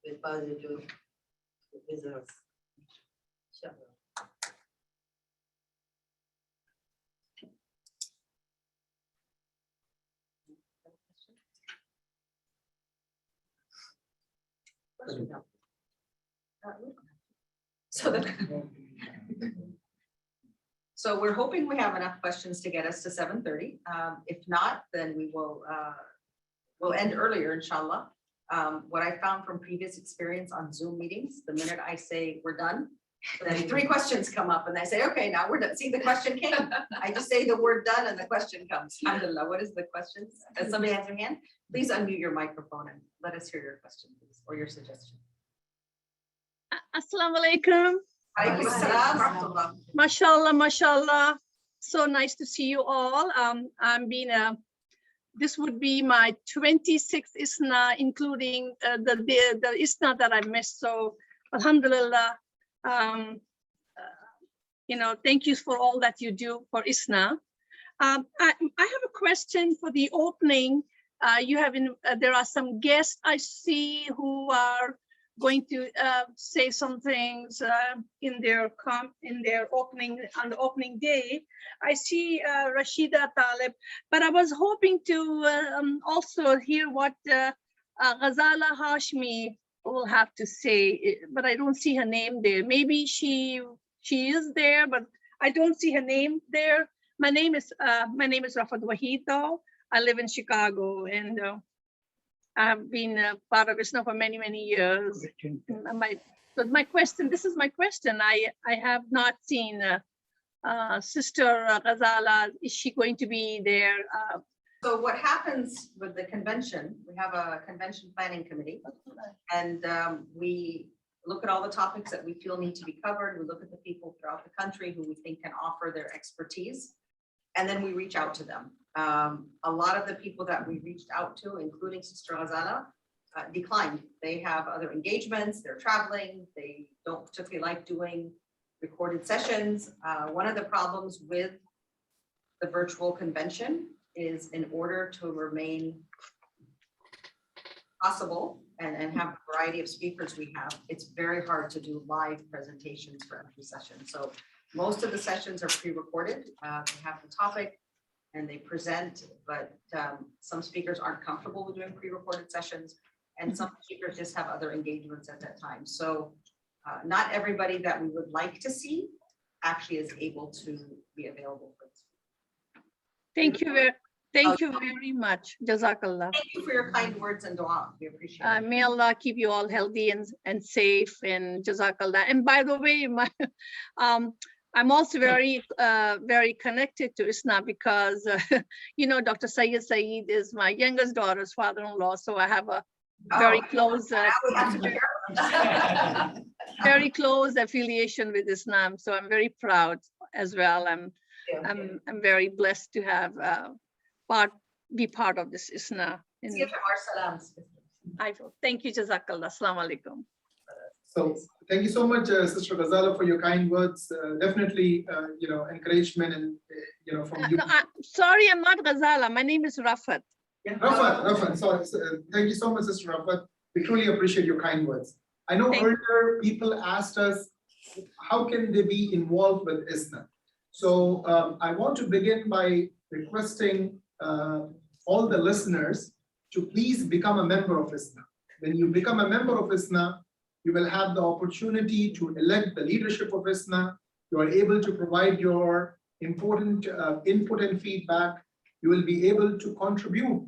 S7: with positive results. Inshallah.
S1: So we're hoping we have enough questions to get us to 7:30. If not, then we will we'll end earlier, inshallah. What I found from previous experience on Zoom meetings, the minute I say we're done, then 3 questions come up and I say, okay, now we're done. See, the question came. I just say the word done and the question comes. Alhamdulillah, what is the question? Does somebody has their hand? Please unmute your microphone and let us hear your question, please, or your suggestion.
S9: Assalamu alaikum.
S1: Alaikum assalam wa rahmatullah.
S9: Mashallah, mashallah. So nice to see you all. This would be my 26th ISNA, including the ISNA that I missed. So alhamdulillah, thank you for all that you do for ISNA. I have a question for the opening. There are some guests I see who are going to say some things in their opening on the opening day. I see Rashida Talib, but I was hoping to also hear what Ghazala Hashmi will have to say, but I don't see her name there. Maybe she is there, but I don't see her name there. My name is Rafat Wahid though. I live in Chicago, and I've been part of ISNA for many, many years. My question, this is my question. I have not seen Sister Ghazala. Is she going to be there?
S1: So what happens with the convention, we have a convention planning committee, and we look at all the topics that we feel need to be covered. We look at the people throughout the country who we think can offer their expertise, and then we reach out to them. A lot of the people that we reached out to, including Sister Ghazala, declined. They have other engagements, they're traveling, they don't particularly like doing recorded sessions. One of the problems with the virtual convention is, in order to remain possible and have a variety of speakers we have, it's very hard to do live presentations for every session. So most of the sessions are pre-recorded. They have the topic and they present, but some speakers aren't comfortable with doing pre-recorded sessions, and some speakers just have other engagements at that time. So not everybody that we would like to see actually is able to be available for this.
S9: Thank you very much. Jazakallah.
S1: Thank you for your kind words and dua. We appreciate it.
S9: May Allah keep you all healthy and safe, and Jazakallah. And by the way, I'm also very connected to ISNA because, Dr. Saeed is my youngest daughter's father-in-law. So I have a very close, very close affiliation with Islam. So I'm very proud as well. I'm very blessed to have be part of this ISNA.
S1: Give him our salams.
S9: Thank you, Jazakallah. Assalamu alaikum.
S3: So thank you so much, Sister Ghazala, for your kind words. Definitely, encouragement and, from you.
S9: No, sorry, I'm not Ghazala. My name is Rafat.
S3: Rafat, sorry. Thank you so much, Sister Rafat. We truly appreciate your kind words. I know earlier people asked us how can they be involved with ISNA? So I want to begin by requesting all the listeners to please become a member of ISNA. When you become a member of ISNA, you will have the opportunity to elect the leadership of ISNA. You are able to provide your important input and feedback. You will be able to contribute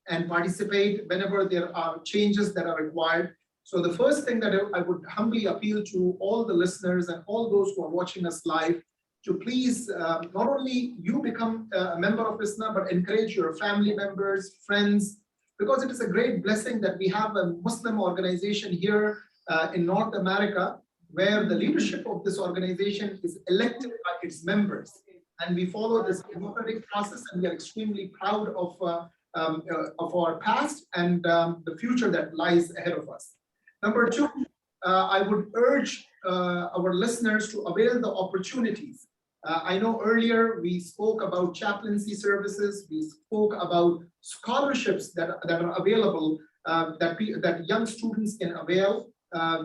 S3: and participate whenever there are changes that are required. So the first thing that I would humbly appeal to all the listeners and all those who are watching us live to please not only you become a member of ISNA, but encourage your family members, friends, because it is a great blessing that we have a Muslim organization here in North America, where the leadership of this organization is elected by its members. And we follow this democratic process, and we are extremely proud of our past and the future that lies ahead of us. Number two, I would urge our listeners to avail the opportunities. I know earlier we spoke about chaplaincy services, we spoke about scholarships that are available, that young students can avail.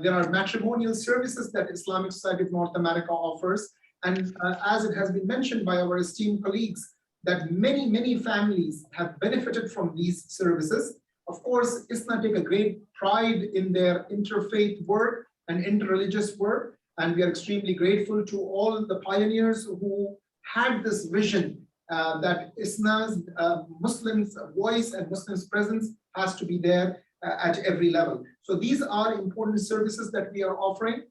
S3: There are matrimonial services that Islamic Society of North America offers. And as it has been mentioned by our esteemed colleagues, that many families have benefited from these services. Of course, ISNA take a great pride in their interfaith work and interreligious work. And we are extremely grateful to all the pioneers who had this vision that ISNA's Muslims' voice and Muslims' presence has to be there at every level. So these are important services that we are offering.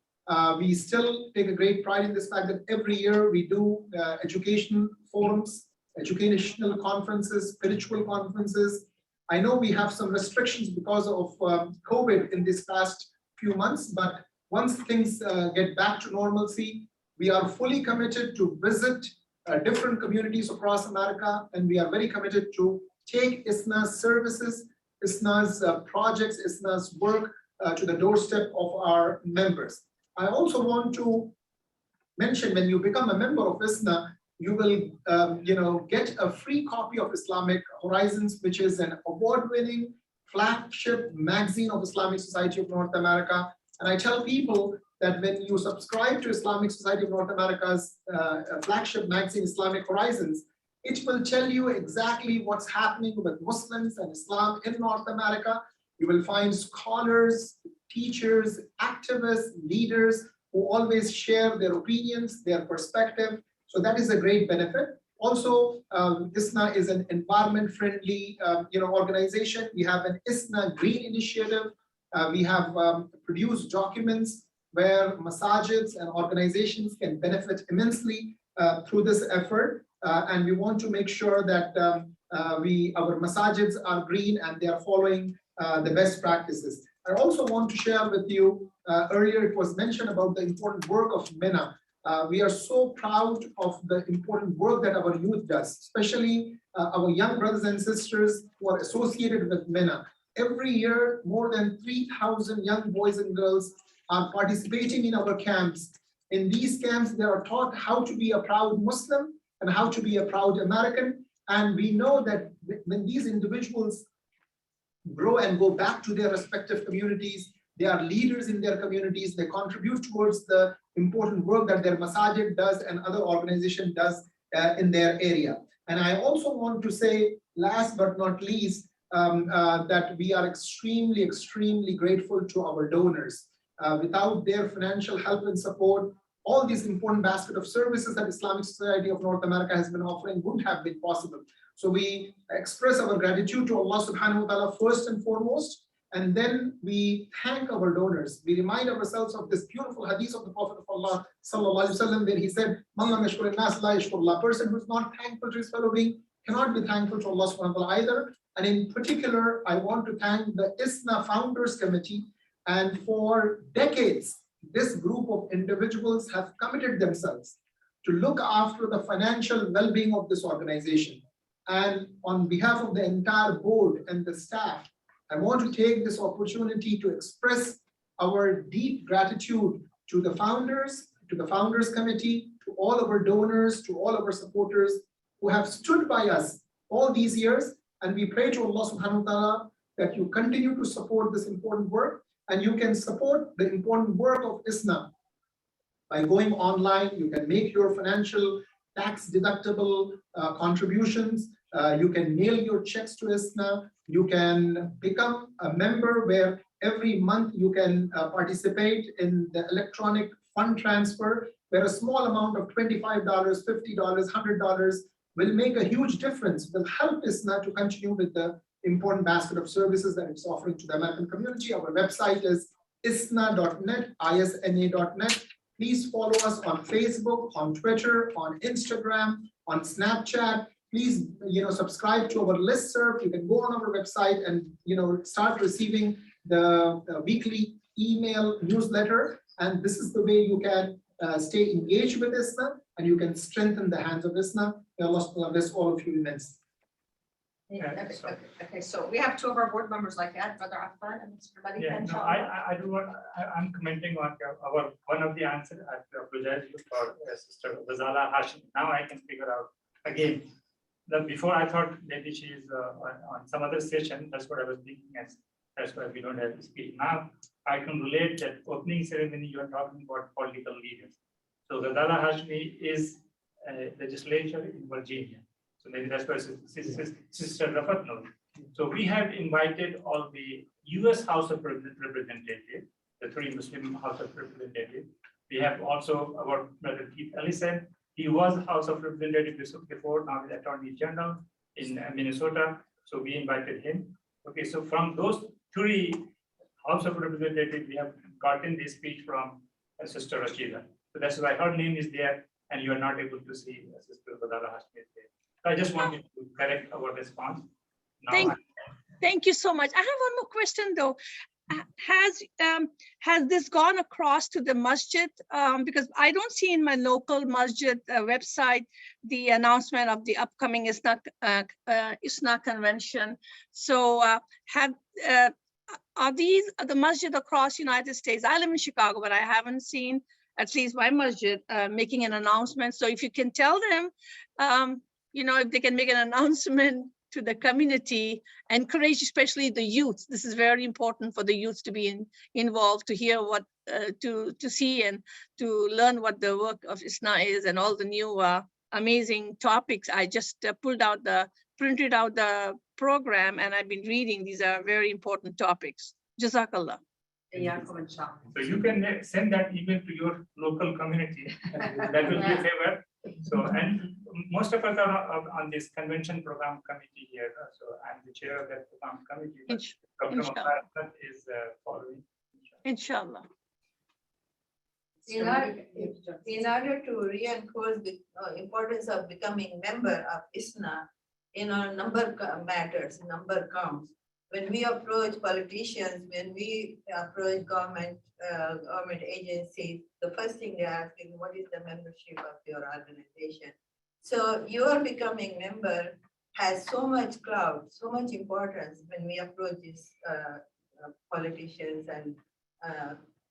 S3: We still take a great pride in this fact that every year we do education forums, educational conferences, spiritual conferences. I know we have some restrictions because of COVID in this past few months, but once things get back to normalcy, we are fully committed to visit different communities across America, and we are very committed to take ISNA's services, ISNA's projects, ISNA's work to the doorstep of our members. I also want to mention, when you become a member of ISNA, you will get a free copy of Islamic Horizons, which is an award-winning flagship magazine of Islamic Society of North America. And I tell people that when you subscribe to Islamic Society of North America's flagship magazine, Islamic Horizons, it will tell you exactly what's happening with Muslims and Islam in North America. You will find scholars, teachers, activists, leaders who always share their opinions, their perspective. So that is a great benefit. Also, ISNA is an environment-friendly organization. We have an ISNA Green Initiative. We have produced documents where masajids and organizations can benefit immensely through this effort. And we want to make sure that our masajids are green and they are following the best practices. I also want to share with you, earlier it was mentioned about the important work of MENA. We are so proud of the important work that our youth does, especially our young brothers and sisters who are associated with MENA. Every year, more than 3,000 young boys and girls are participating in our camps. In these camps, they are taught how to be a proud Muslim and how to be a proud American. And we know that when these individuals grow and go back to their respective communities, they are leaders in their communities, they contribute towards the important work that their masajid does and other organization does in their area. And I also want to say, last but not least, that we are extremely grateful to our donors. Without their financial help and support, all these important basket of services that Islamic Society of North America has been offering wouldn't have been possible. So we express our gratitude to Allah subhanahu wa ta'ala first and foremost, and then we thank our donors. We remind ourselves of this beautiful hadith of the Prophet of Allah sallallahu alaihi wasallam, where he said, "Man lam yashkur an-nas la yashkur Allah." A person who's not thankful to his fellow being cannot be thankful to Allah subhanahu wa ta'ala either. And in particular, I want to thank the ISNA Founders Committee. And for decades, this group of individuals have committed themselves to look after the financial well-being of this organization. And on behalf of the entire board and the staff, I want to take this opportunity to express our deep gratitude to the founders, to the Founders Committee, to all of our donors, to all of our supporters who have stood by us all these years. And we pray to Allah subhanahu wa ta'ala that you continue to support this important work, and you can support the important work of ISNA By going online, you can make your financial tax deductible contributions. You can mail your checks to ISNA. You can become a member where every month you can participate in the electronic fund transfer, where a small amount of $25, $50, $100 will make a huge difference, will help ISNA to continue with the important basket of services that it's offering to the American community. Our website is isna.net, isna.net. Please follow us on Facebook, on Twitter, on Instagram, on Snapchat. Please, subscribe to our listserv. You can go on our website and, start receiving the wickly email newsletter. And this is the way you can stay engaged with ISNA, and you can strengthen the hands of ISNA. May Allah bless all of you immensely.
S1: Okay, so we have two of our board members like that, Brother Affan and Mr. Malik.
S8: Yeah, no, I do what I'm commenting on our one of the answers. I apologize for Sister Ghazala Hashim. Now I can figure out again. Before I thought maybe she is on some other session. That's what I was thinking. That's why we don't have to speak. Now I can relate that opening ceremony you are talking about political leaders. So Ghazala Hashmi is a legislature in Virginia. So maybe that's why Sister Rafat knows. So we have invited all the US House of Representatives, the 3 Muslim House of Representatives. We have also our brother Keith Ellison. He was House of Representatives before, now he's Attorney General in Minnesota. So we invited him. Okay, so from those 3 House of Representatives, we have gotten this speech from Sister Rashida. So that's why her name is there, and you are not able to see Sister Ghazala Hashmi is there. I just wanted to correct our response.
S9: Thank you so much. I have one more question though. Has this gone across to the masjid? Because I don't see in my local masjid website the announcement of the upcoming ISNA convention. So are these the masjid across United States? I live in Chicago, but I haven't seen at least my masjid making an announcement. So if you can tell them, if they can make an announcement to the community, encourage especially the youth. This is very important for the youth to be involved, to hear what, to see and to learn what the work of ISNA is and all the new amazing topics. I just printed out the program and I've been reading. These are very important topics. Jazakallah.
S8: So you can send that email to your local community. That will be a favor. So, and most of us are on this convention program committee here. So I'm the chair of that program committee. Dr. is following.
S9: Inshallah.
S7: In order to reinforce the importance of becoming member of ISNA, number matters, number counts. When we approach politicians, when we approach government agencies, the first thing they ask is, what is the membership of your organization? So your becoming member has so much clout, so much importance when we approach these politicians and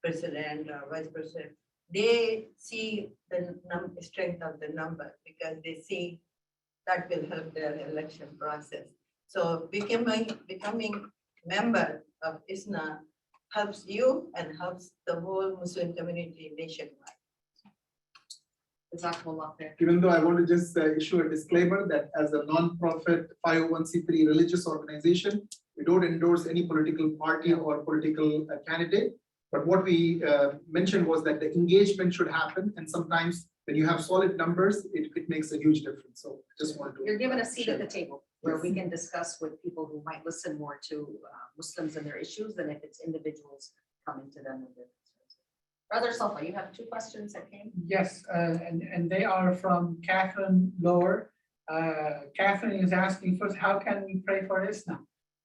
S7: president or vice president. They see the strength of the number because they see that will help their election process. So becoming member of ISNA helps you and helps the whole Muslim community nationwide.
S3: Even though I want to just issue a disclaimer that as a non-profit 501c3 religious organization, we don't endorse any political party or political candidate. But what we mentioned was that the engagement should happen. And sometimes when you have solid numbers, it makes a huge difference. So just wanted to.
S1: You're given a seat at the table where we can discuss with people who might listen more to Muslims and their issues than if it's individuals coming to them with their concerns. Brother Salfa, you have 2 questions that came.
S2: Yes, and they are from Catherine Lower. Catherine is asking first, how can we pray for ISNA?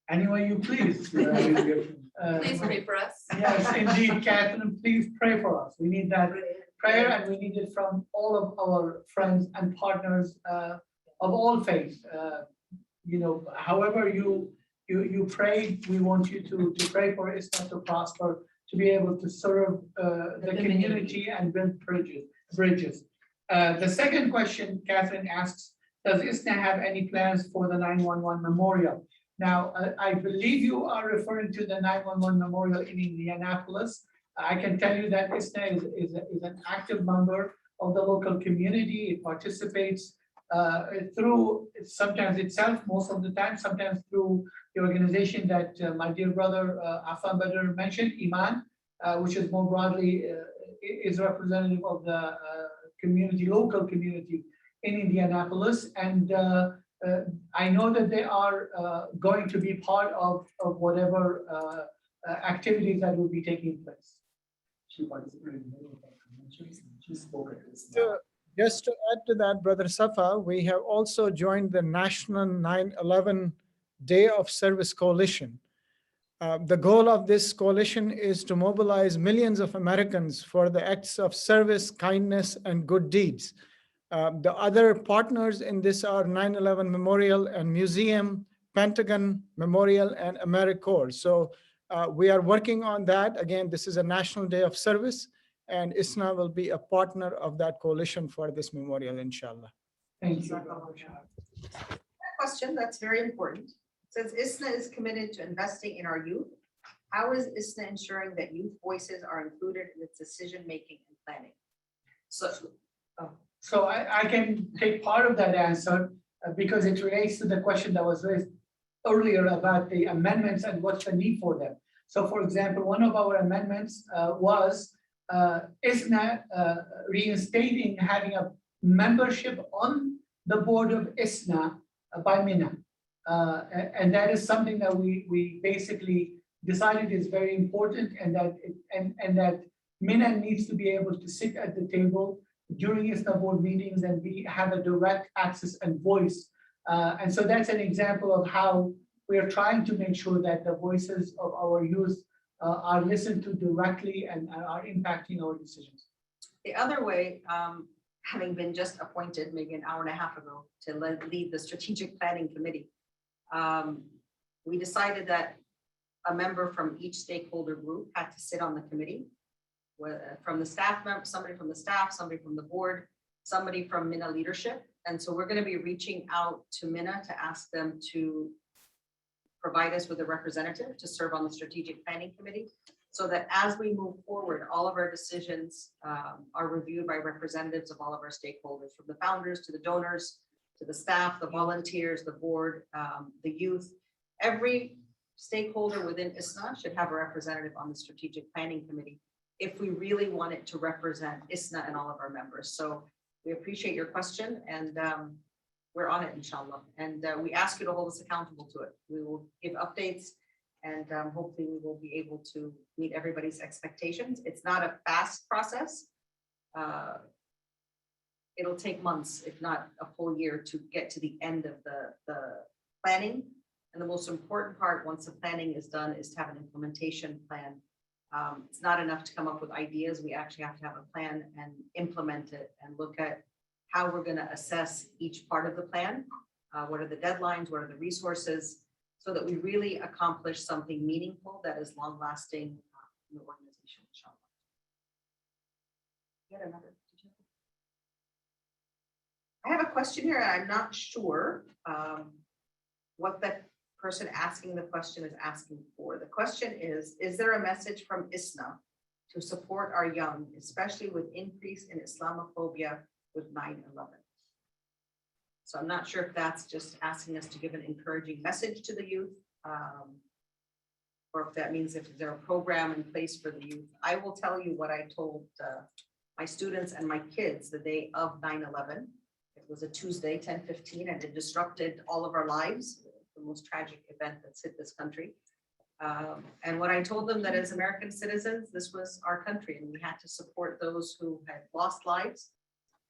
S2: Any way you please.
S6: Please pray for us.
S2: Yes, indeed, Catherine, please pray for us. We need that prayer, and we need it from all of our friends and partners of all faiths. However you pray, we want you to pray for ISNA to prosper, to be able to serve the community and build bridges. The second question Catherine asks, does ISNA have any plans for the 911 memorial? Now, I believe you are referring to the 911 memorial in Indianapolis. I can tell you that ISNA is an active member of the local community. It participates through sometimes itself, most of the time, sometimes through the organization that my dear brother Afan Badr mentioned, Iman, which is more broadly is representative of the community, local community in Indianapolis. And I know that they are going to be part of whatever activities that will be taking place. She participated in many of our conventions and she spoke at this.
S10: Just to add to that, Brother Safa, we have also joined the National 9/11 Day of Service Coalition. The goal of this coalition is to mobilize millions of Americans for the acts of service, kindness, and good deeds. The other partners in this are 9/11 Memorial and Museum, Pentagon Memorial, and AmeriCorps. So we are working on that. Again, this is a National Day of Service, and ISNA will be a partner of that coalition for this memorial, inshallah.
S2: Thank you.
S1: Question that's very important. It says ISNA is committed to investing in our youth. How is ISNA ensuring that youth voices are included in its decision-making and planning?
S2: So I can take part of that answer because it relates to the question that was raised earlier about the amendments and what's the need for them. So for example, one of our amendments was ISNA reinstating having a membership on the board of ISNA by MINA. And that is something that we basically decided is very important, and that MINA needs to be able to sit at the table during ISNA board meetings and have a direct access and voice. And so that's an example of how we are trying to make sure that the voices of our youth are listened to directly and are impacting our decisions.
S1: The other way, having been just appointed maybe an hour and a half ago to lead the strategic planning committee, we decided that a member from each stakeholder group had to sit on the committee, from the staff member, somebody from the staff, somebody from the board, somebody from MINA leadership. And so we're going to be reaching out to MINA to ask them to provide us with a representative to serve on the strategic planning committee, so that as we move forward, all of our decisions are reviewed by representatives of all of our stakeholders, from the founders to the donors, to the staff, the volunteers, the board, the youth. Every stakeholder within ISNA should have a representative on the strategic planning committee if we really want it to represent ISNA and all of our members. So we appreciate your question, and we're on it, inshallah. And we ask you to hold us accountable to it. We will give updates, and hopefully we will be able to meet everybody's expectations. It's not a fast process. It'll take months, if not a full year, to get to the end of the planning. And the most important part, once the planning is done, is to have an implementation plan. It's not enough to come up with ideas. We actually have to have a plan and implement it and look at how we're going to assess each part of the plan. What are the deadlines? What are the resources? So that we really accomplish something meaningful that is long lasting in the organization. Yet another. I have a question here, and I'm not sure what the person asking the question is asking for. The question is there a message from ISNA to support our young, especially with increase in Islamophobia with 9/11? So I'm not sure if that's just asking us to give an encouraging message to the youth, or if that means if there's a program in place for the youth. I will tell you what I told my students and my kids the day of 9/11. It was a Tuesday, 10:15, and it disrupted all of our lives, the most tragic event that's hit this country. And what I told them, that as American citizens, this was our country, and we had to support those who had lost lives,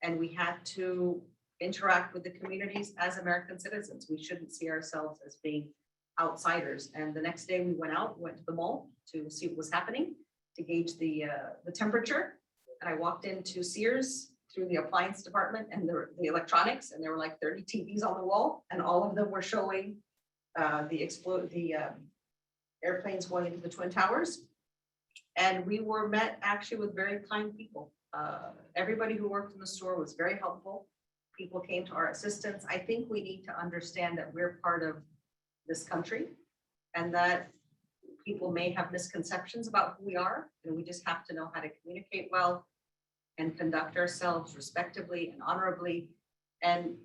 S1: and we had to interact with the communities as American citizens. We shouldn't see ourselves as being outsiders. And the next day we went to the mall to see what was happening, to gauge the temperature. And I walked into Sears through the appliance department and the electronics, and there were like 30 TVs on the wall, and all of them were showing the airplanes going into the Twin Towers. And we were met actually with very kind people. Everybody who worked in the store was very helpful. People came to our assistance. I think we need to understand that we're part of this country, and that people may have misconceptions about who we are, and we just have to know how to communicate well and conduct ourselves respectively and honorably and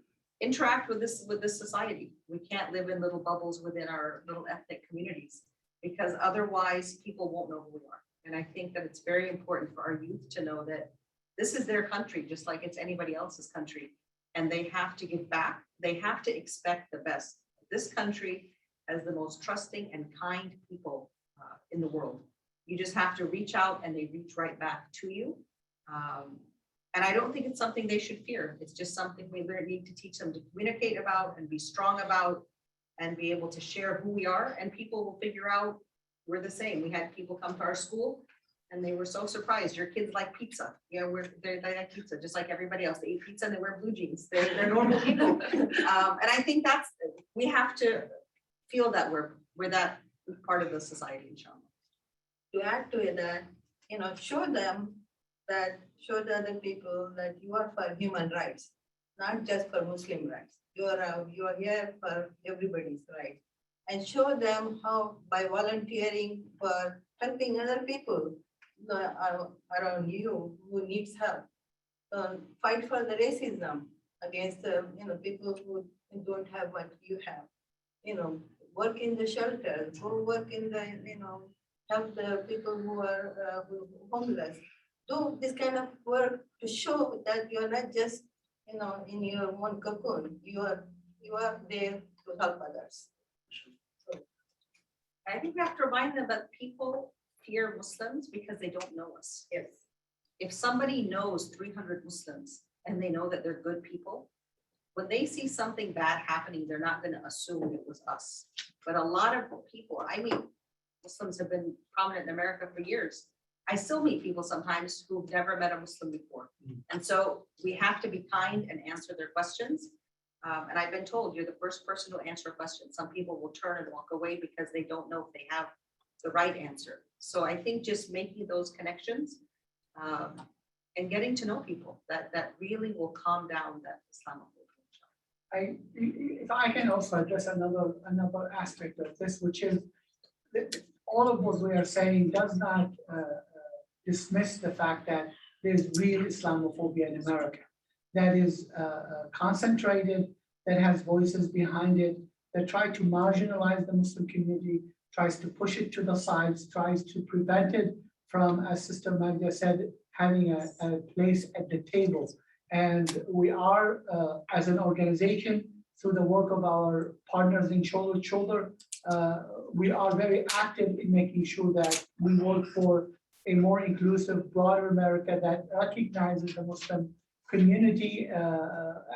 S1: interact with this society. We can't live in little bubbles within our little ethnic communities, because otherwise people won't know who we are. And I think that it's very important for our youth to know that this is their country, just like it's anybody else's country. And they have to give back. They have to expect the best. This country has the most trusting and kind people in the world. You just have to reach out and they reach right back to you. And I don't think it's something they should fear. It's just something we need to teach them to communicate about and be strong about and be able to share who we are. And people will figure out we're the same. We had people come to our school and they were so surprised. Your kids like pizza. Yeah, they like pizza just like everybody else. They eat pizza and they wear blue jeans. They're normal people. And I think we have to feel that we're that part of the society, inshallah.
S7: To add to it that, show the other people that you are for human rights, not just for Muslim rights. You are here for everybody's rights. And show them how by volunteering for helping other people around you who needs help. Fight for the racism against the people who don't have what you have. Work in the shelters, go work in the help the people who are homeless. Do this kind of work to show that you are not just in your own cocoon. You are there to help others. So,
S1: I think we have to remind them that people fear Muslims because they don't know us. If somebody knows 300 Muslims and they know that they're good people, when they see something bad happening, they're not going to assume it was us. But a lot of people, Muslims have been prominent in America for years. I still meet people sometimes who've never met a Muslim before. And so we have to be kind and answer their questions. And I've been told you're the first person to answer a question. Some people will turn and walk away because they don't know if they have the right answer. So I think just making those connections and getting to know people that really will calm down that Islamophobia.
S2: If I can also address another aspect of this, which is that all of what we are saying does not dismiss the fact that there's real Islamophobia in America that is concentrated, that has voices behind it, that try to marginalize the Muslim community, tries to push it to the sides, tries to prevent it from, as Sister Magda said, having a place at the table. And we are, as an organization, through the work of our partners in Shoulder to Shoulder, we are very active in making sure that we work for a more inclusive, broader America that recognizes the Muslim community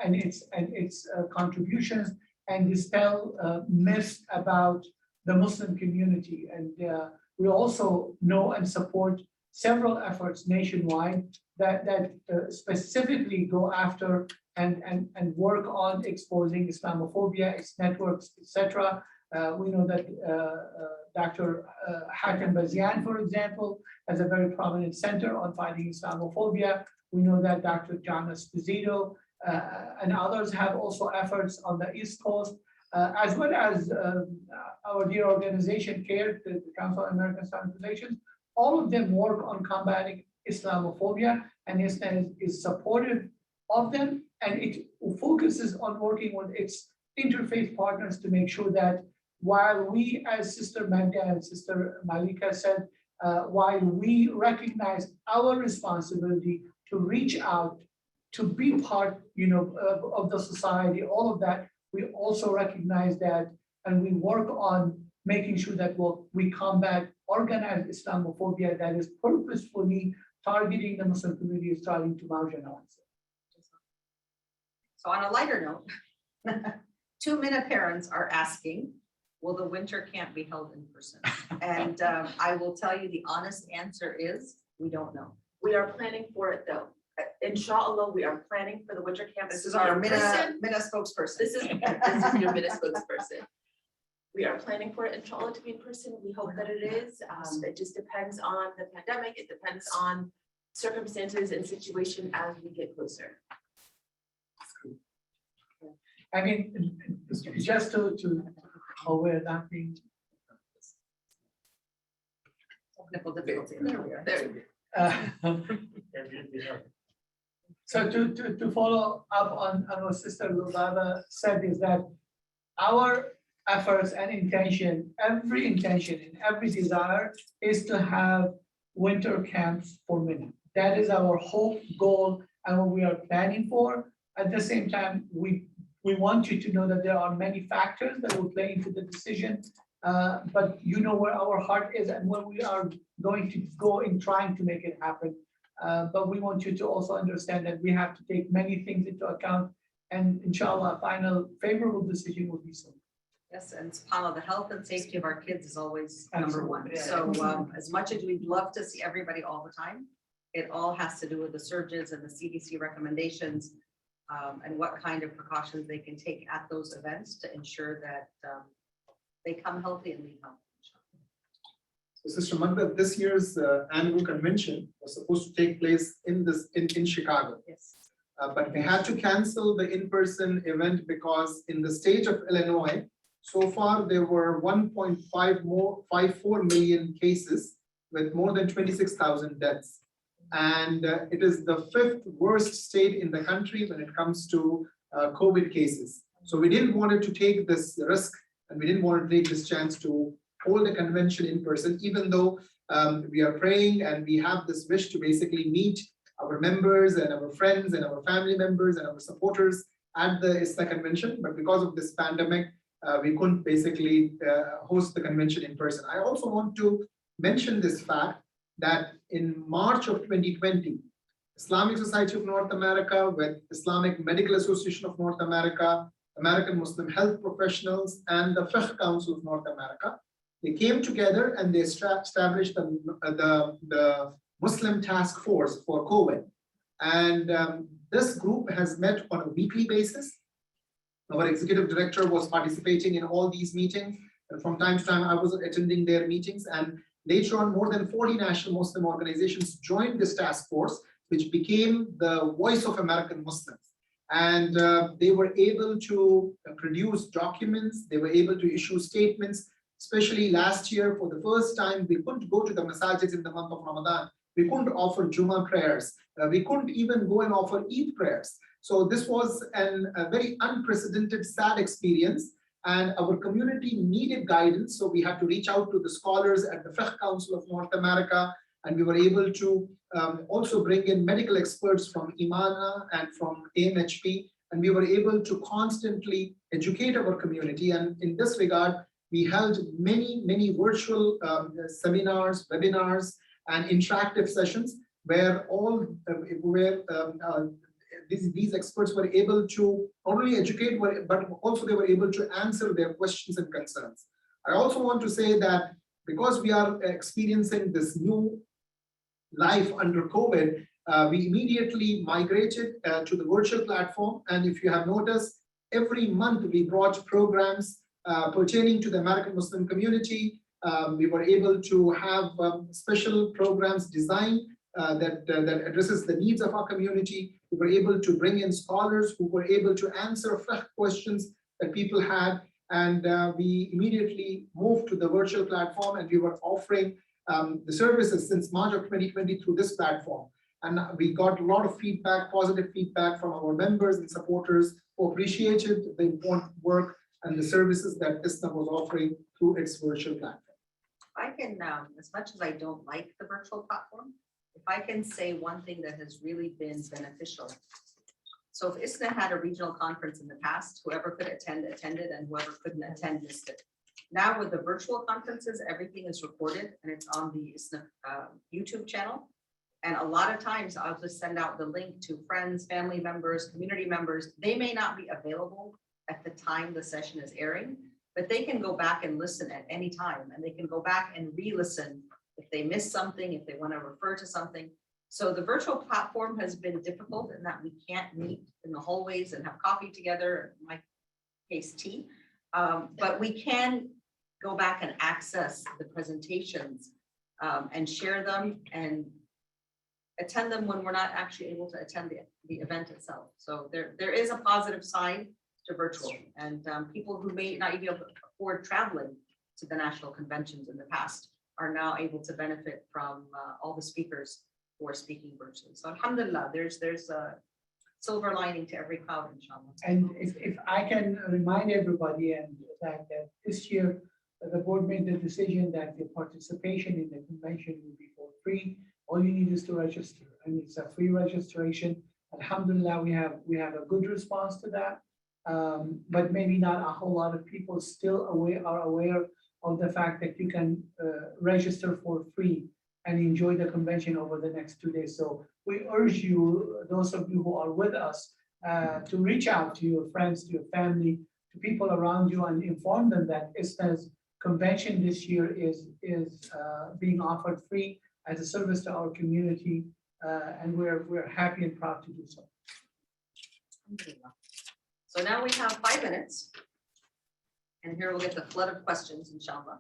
S2: and its contributions and dispel myths about the Muslim community. And we also know and support several efforts nationwide that specifically go after and work on exposing Islamophobia, its networks, etc. We know that Dr. Hatem Bazian, for example, has a very prominent center on fighting Islamophobia. We know that Dr. John Esposito and others have also efforts on the East Coast, as well as our dear organization, CARE, the Council of American Islamic Relations. All of them work on combating Islamophobia, and ISNA is supportive of them, and it focuses on working with its interfaith partners to make sure that while we, as Sister Magda and Sister Malika said, while we recognize our responsibility to reach out, to be part, of the society, all of that, we also recognize that, and we work on making sure that we combat organized Islamophobia that is purposefully targeting the Muslim community, is trying to marginalize it.
S1: So on a lighter note, 2 minute parents are asking, will the winter camp be held in person? And I will tell you the honest answer is, we don't know.
S6: We are planning for it though. Inshallah, we are planning for the winter camp.
S1: This is our MINA spokesperson.
S6: This is your MINA spokesperson. We are planning for it, inshallah, to be in person. We hope that it is. It just depends on the pandemic. It depends on circumstances and situation as we get closer.
S2: I mean, just to aware that being
S1: Technical difficulty. There we are.
S6: There.
S2: So to follow up on what Sister Lubaba said is that our efforts and intention, every intention and every desire is to have winter camps for women. That is our hope, goal, and what we are planning for. At the same time, we want you to know that there are many factors that will play into the decision. But you know where our heart is and where we are going to go in trying to make it happen. But we want you to also understand that we have to take many things into account, and inshallah, a final favorable decision will be soon.
S1: Yes, and subhanAllah, the health and safety of our kids is always number one.
S2: Absolutely.
S1: So as much as we'd love to see everybody all the time, it all has to do with the surges and the CDC recommendations, and what kind of precautions they can take at those events to ensure that they come healthy and leave healthy.
S3: So Sister Magda, this year's annual convention was supposed to take place in Chicago.
S1: Yes.
S3: But they had to cancel the in-person event because in the state of Illinois, so far there were 1.54 million cases with more than 26,000 deaths. And it is the 5th worst state in the country when it comes to COVID cases. So we didn't want to take this risk, and we didn't want to take this chance to hold a convention in person, even though we are praying and we have this wish to basically meet our members and our friends and our family members and our supporters at the ISNA convention. But because of this pandemic, we couldn't basically host the convention in person. I also want to mention this fact that in March of 2020, Islamic Society of North America with Islamic Medical Association of North America, American Muslim Health Professionals, and the Fiqh Council of North America, they came together and they established the Muslim Task Force for COVID. And this group has met on a weekly basis. Our executive director was participating in all these meetings. And from time to time, I was attending their meetings. And later on, more than 40 national Muslim organizations joined this task force, which became the voice of American Muslims. And they were able to produce documents. They were able to issue statements. Especially last year, for the first time, we couldn't go to the masajids in the month of Ramadan. We couldn't offer Jummah prayers. We couldn't even go and offer Eid prayers. So this was a very unprecedented, sad experience. And our community needed guidance. So we had to reach out to the scholars at the Fiqh Council of North America. And we were able to also bring in medical experts from IMANA and from AMHP. And we were able to constantly educate our community. And in this regard, we held many virtual seminars, webinars, and interactive sessions where these experts were able to not only educate, but also they were able to answer their questions and concerns. I also want to say that because we are experiencing this new life under COVID, we immediately migrated to the virtual platform. And if you have noticed, every month we brought programs pertaining to the American Muslim community. We were able to have special programs designed that addresses the needs of our community. We were able to bring in scholars who were able to answer questions that people had. And we immediately moved to the virtual platform, and we were offering the services since March of 2020 through this platform. And we got a lot of feedback, positive feedback from our members and supporters who appreciated the important work and the services that ISNA was offering through its virtual platform.
S1: I can, as much as I don't like the virtual platform, if I can say one thing that has really been beneficial. So if ISNA had a regional conference in the past, whoever could attend, attended, and whoever couldn't attend, missed it. Now with the virtual conferences, everything is recorded and it's on the ISNA YouTube channel. And a lot of times I'll just send out the link to friends, family members, community members. They may not be available at the time the session is airing, but they can go back and listen at any time, and they can go back and re-listen if they miss something, if they want to refer to something. So the virtual platform has been difficult in that we can't meet in the hallways and have coffee together, in my case tea, but we can go back and access the presentations and share them and attend them when we're not actually able to attend the event itself. So there is a positive side to virtual, and people who may not even be able to afford traveling to the national conventions in the past are now able to benefit from all the speakers who are speaking virtually. So alhamdulillah, there's a silver lining to every cloud, inshallah.
S2: And if I can remind everybody and that this year, the board made the decision that the participation in the convention will be for free. All you need is to register, and it's a free registration. Alhamdulillah, we have a good response to that. But maybe not a whole lot of people still are aware of the fact that you can register for free and enjoy the convention over the next 2 days. So we urge you, those of you who are with us, to reach out to your friends, to your family, to people around you, and inform them that ISNA's convention this year is being offered free as a service to our community, and we're happy and proud to do so.
S1: Alhamdulillah. So now we have 5 minutes. And here we'll get the flood of questions, inshallah.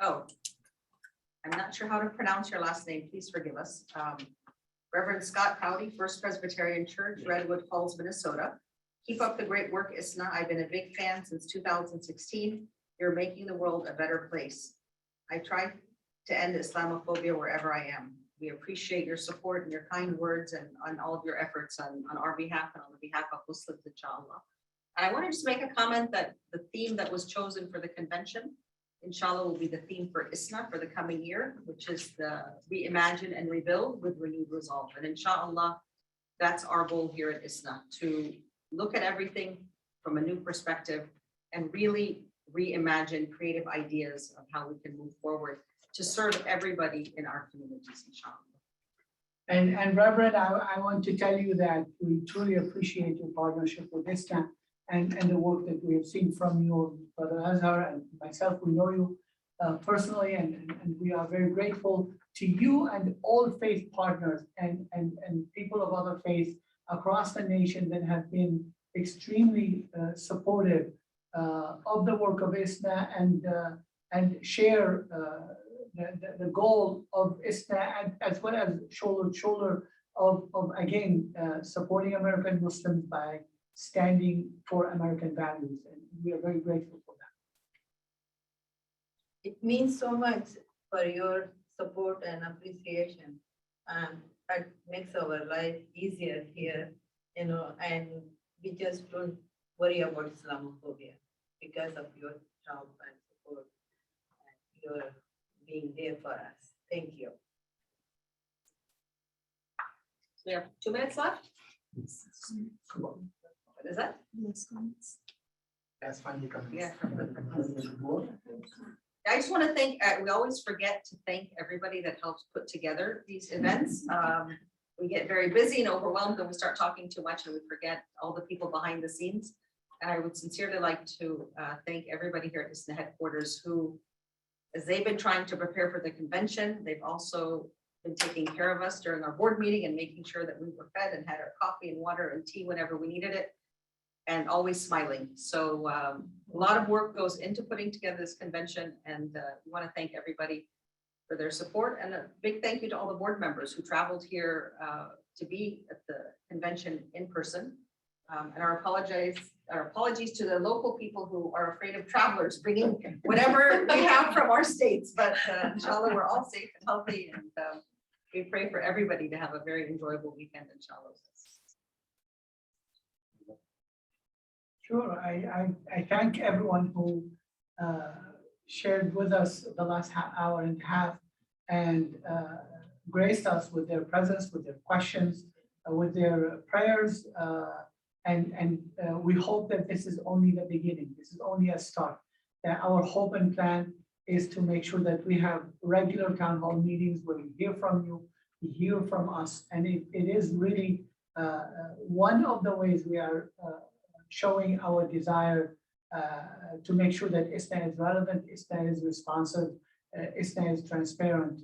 S1: Oh, I'm not sure how to pronounce your last name. Please forgive us. Reverend Scott Cowdy, First Presbyterian Church, Redwood Falls, Minnesota. Keep up the great work, ISNA. I've been a big fan since 2016. You're making the world a better place. I try to end Islamophobia wherever I am. We appreciate your support and your kind words and on all of your efforts on our behalf and on the behalf of Muslims, inshallah. And I want to just make a comment that the theme that was chosen for the convention, inshallah, will be the theme for ISNA for the coming year, which is the reimagine and rebuild with renewed resolve. And inshallah, that's our goal here at ISNA, to look at everything from a new perspective and really reimagine creative ideas of how we can move forward to serve everybody in our communities, inshallah.
S2: And Reverend, I want to tell you that we truly appreciate your partnership with ISNA and the work that we have seen from you, Brother Azhar and myself. We know you personally, and we are very grateful to you and all faith partners and people of other faiths across the nation that have been extremely supportive of the work of ISNA and share the goal of ISNA, as well as shoulder to shoulder of again supporting American Muslims by standing for American values, and we are very grateful for that.
S7: It means so much for your support and appreciation, and that makes our life easier here, and we just don't worry about Islamophobia because of your help and support and your being there for us. Thank you.
S1: So we have 2 minutes left. What is that?
S3: That's fine. You can.
S1: Yeah. I just want to thank, we always forget to thank everybody that helps put together these events. We get very busy and overwhelmed and we start talking too much and we forget all the people behind the scenes. And I would sincerely like to thank everybody here at ISNA headquarters who, as they've been trying to prepare for the convention, they've also been taking care of us during our board meeting and making sure that we were fed and had our coffee and water and tea whenever we needed it, and always smiling. So a lot of work goes into putting together this convention, and we want to thank everybody for their support, and a big thank you to all the board members who traveled here to be at the convention in person. And our apologies to the local people who are afraid of travelers bringing whatever we have from our states, but inshallah, we're all safe and healthy, and we pray for everybody to have a very enjoyable weekend, inshallah.
S2: Sure, I thank everyone who shared with us the last hour and a half and graced us with their presence, with their questions, with their prayers. And we hope that this is only the beginning. This is only a start. That our hope and plan is to make sure that we have regular town hall meetings where we hear from you, we hear from us. And it is really one of the ways we are showing our desire to make sure that ISNA is relevant, ISNA is responsive, ISNA is transparent,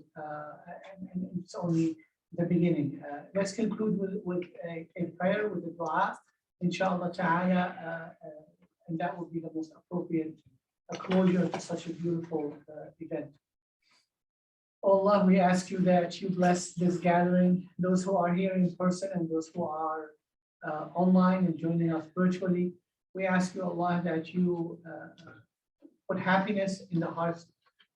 S2: and it's only the beginning. Let's conclude with a prayer, with a dua. Inshallah ta'ala, and that would be the most appropriate closure to such a beautiful event. Allah, we ask you that you bless this gathering, those who are here in person and those who are online and joining us virtually. We ask you, Allah, that you put happiness in the hearts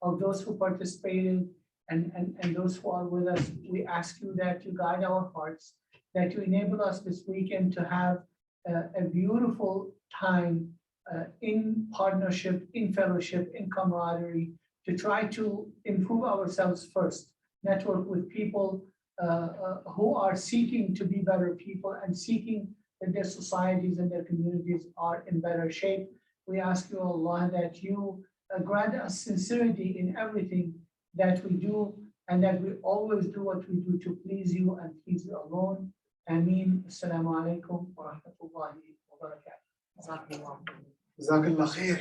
S2: of those who participated and those who are with us. We ask you that you guide our hearts, that you enable us this weekend to have a beautiful time in partnership, in fellowship, in camaraderie, to try to improve ourselves first, network with people who are seeking to be better people and seeking that their societies and their communities are in better shape. We ask you, Allah, that you grant us sincerity in everything that we do, and that we always do what we do to please you and please you alone. Ameen. Assalamu alaikum wa rahmatullahi wa barakatuh.
S3: Jazakallah khair.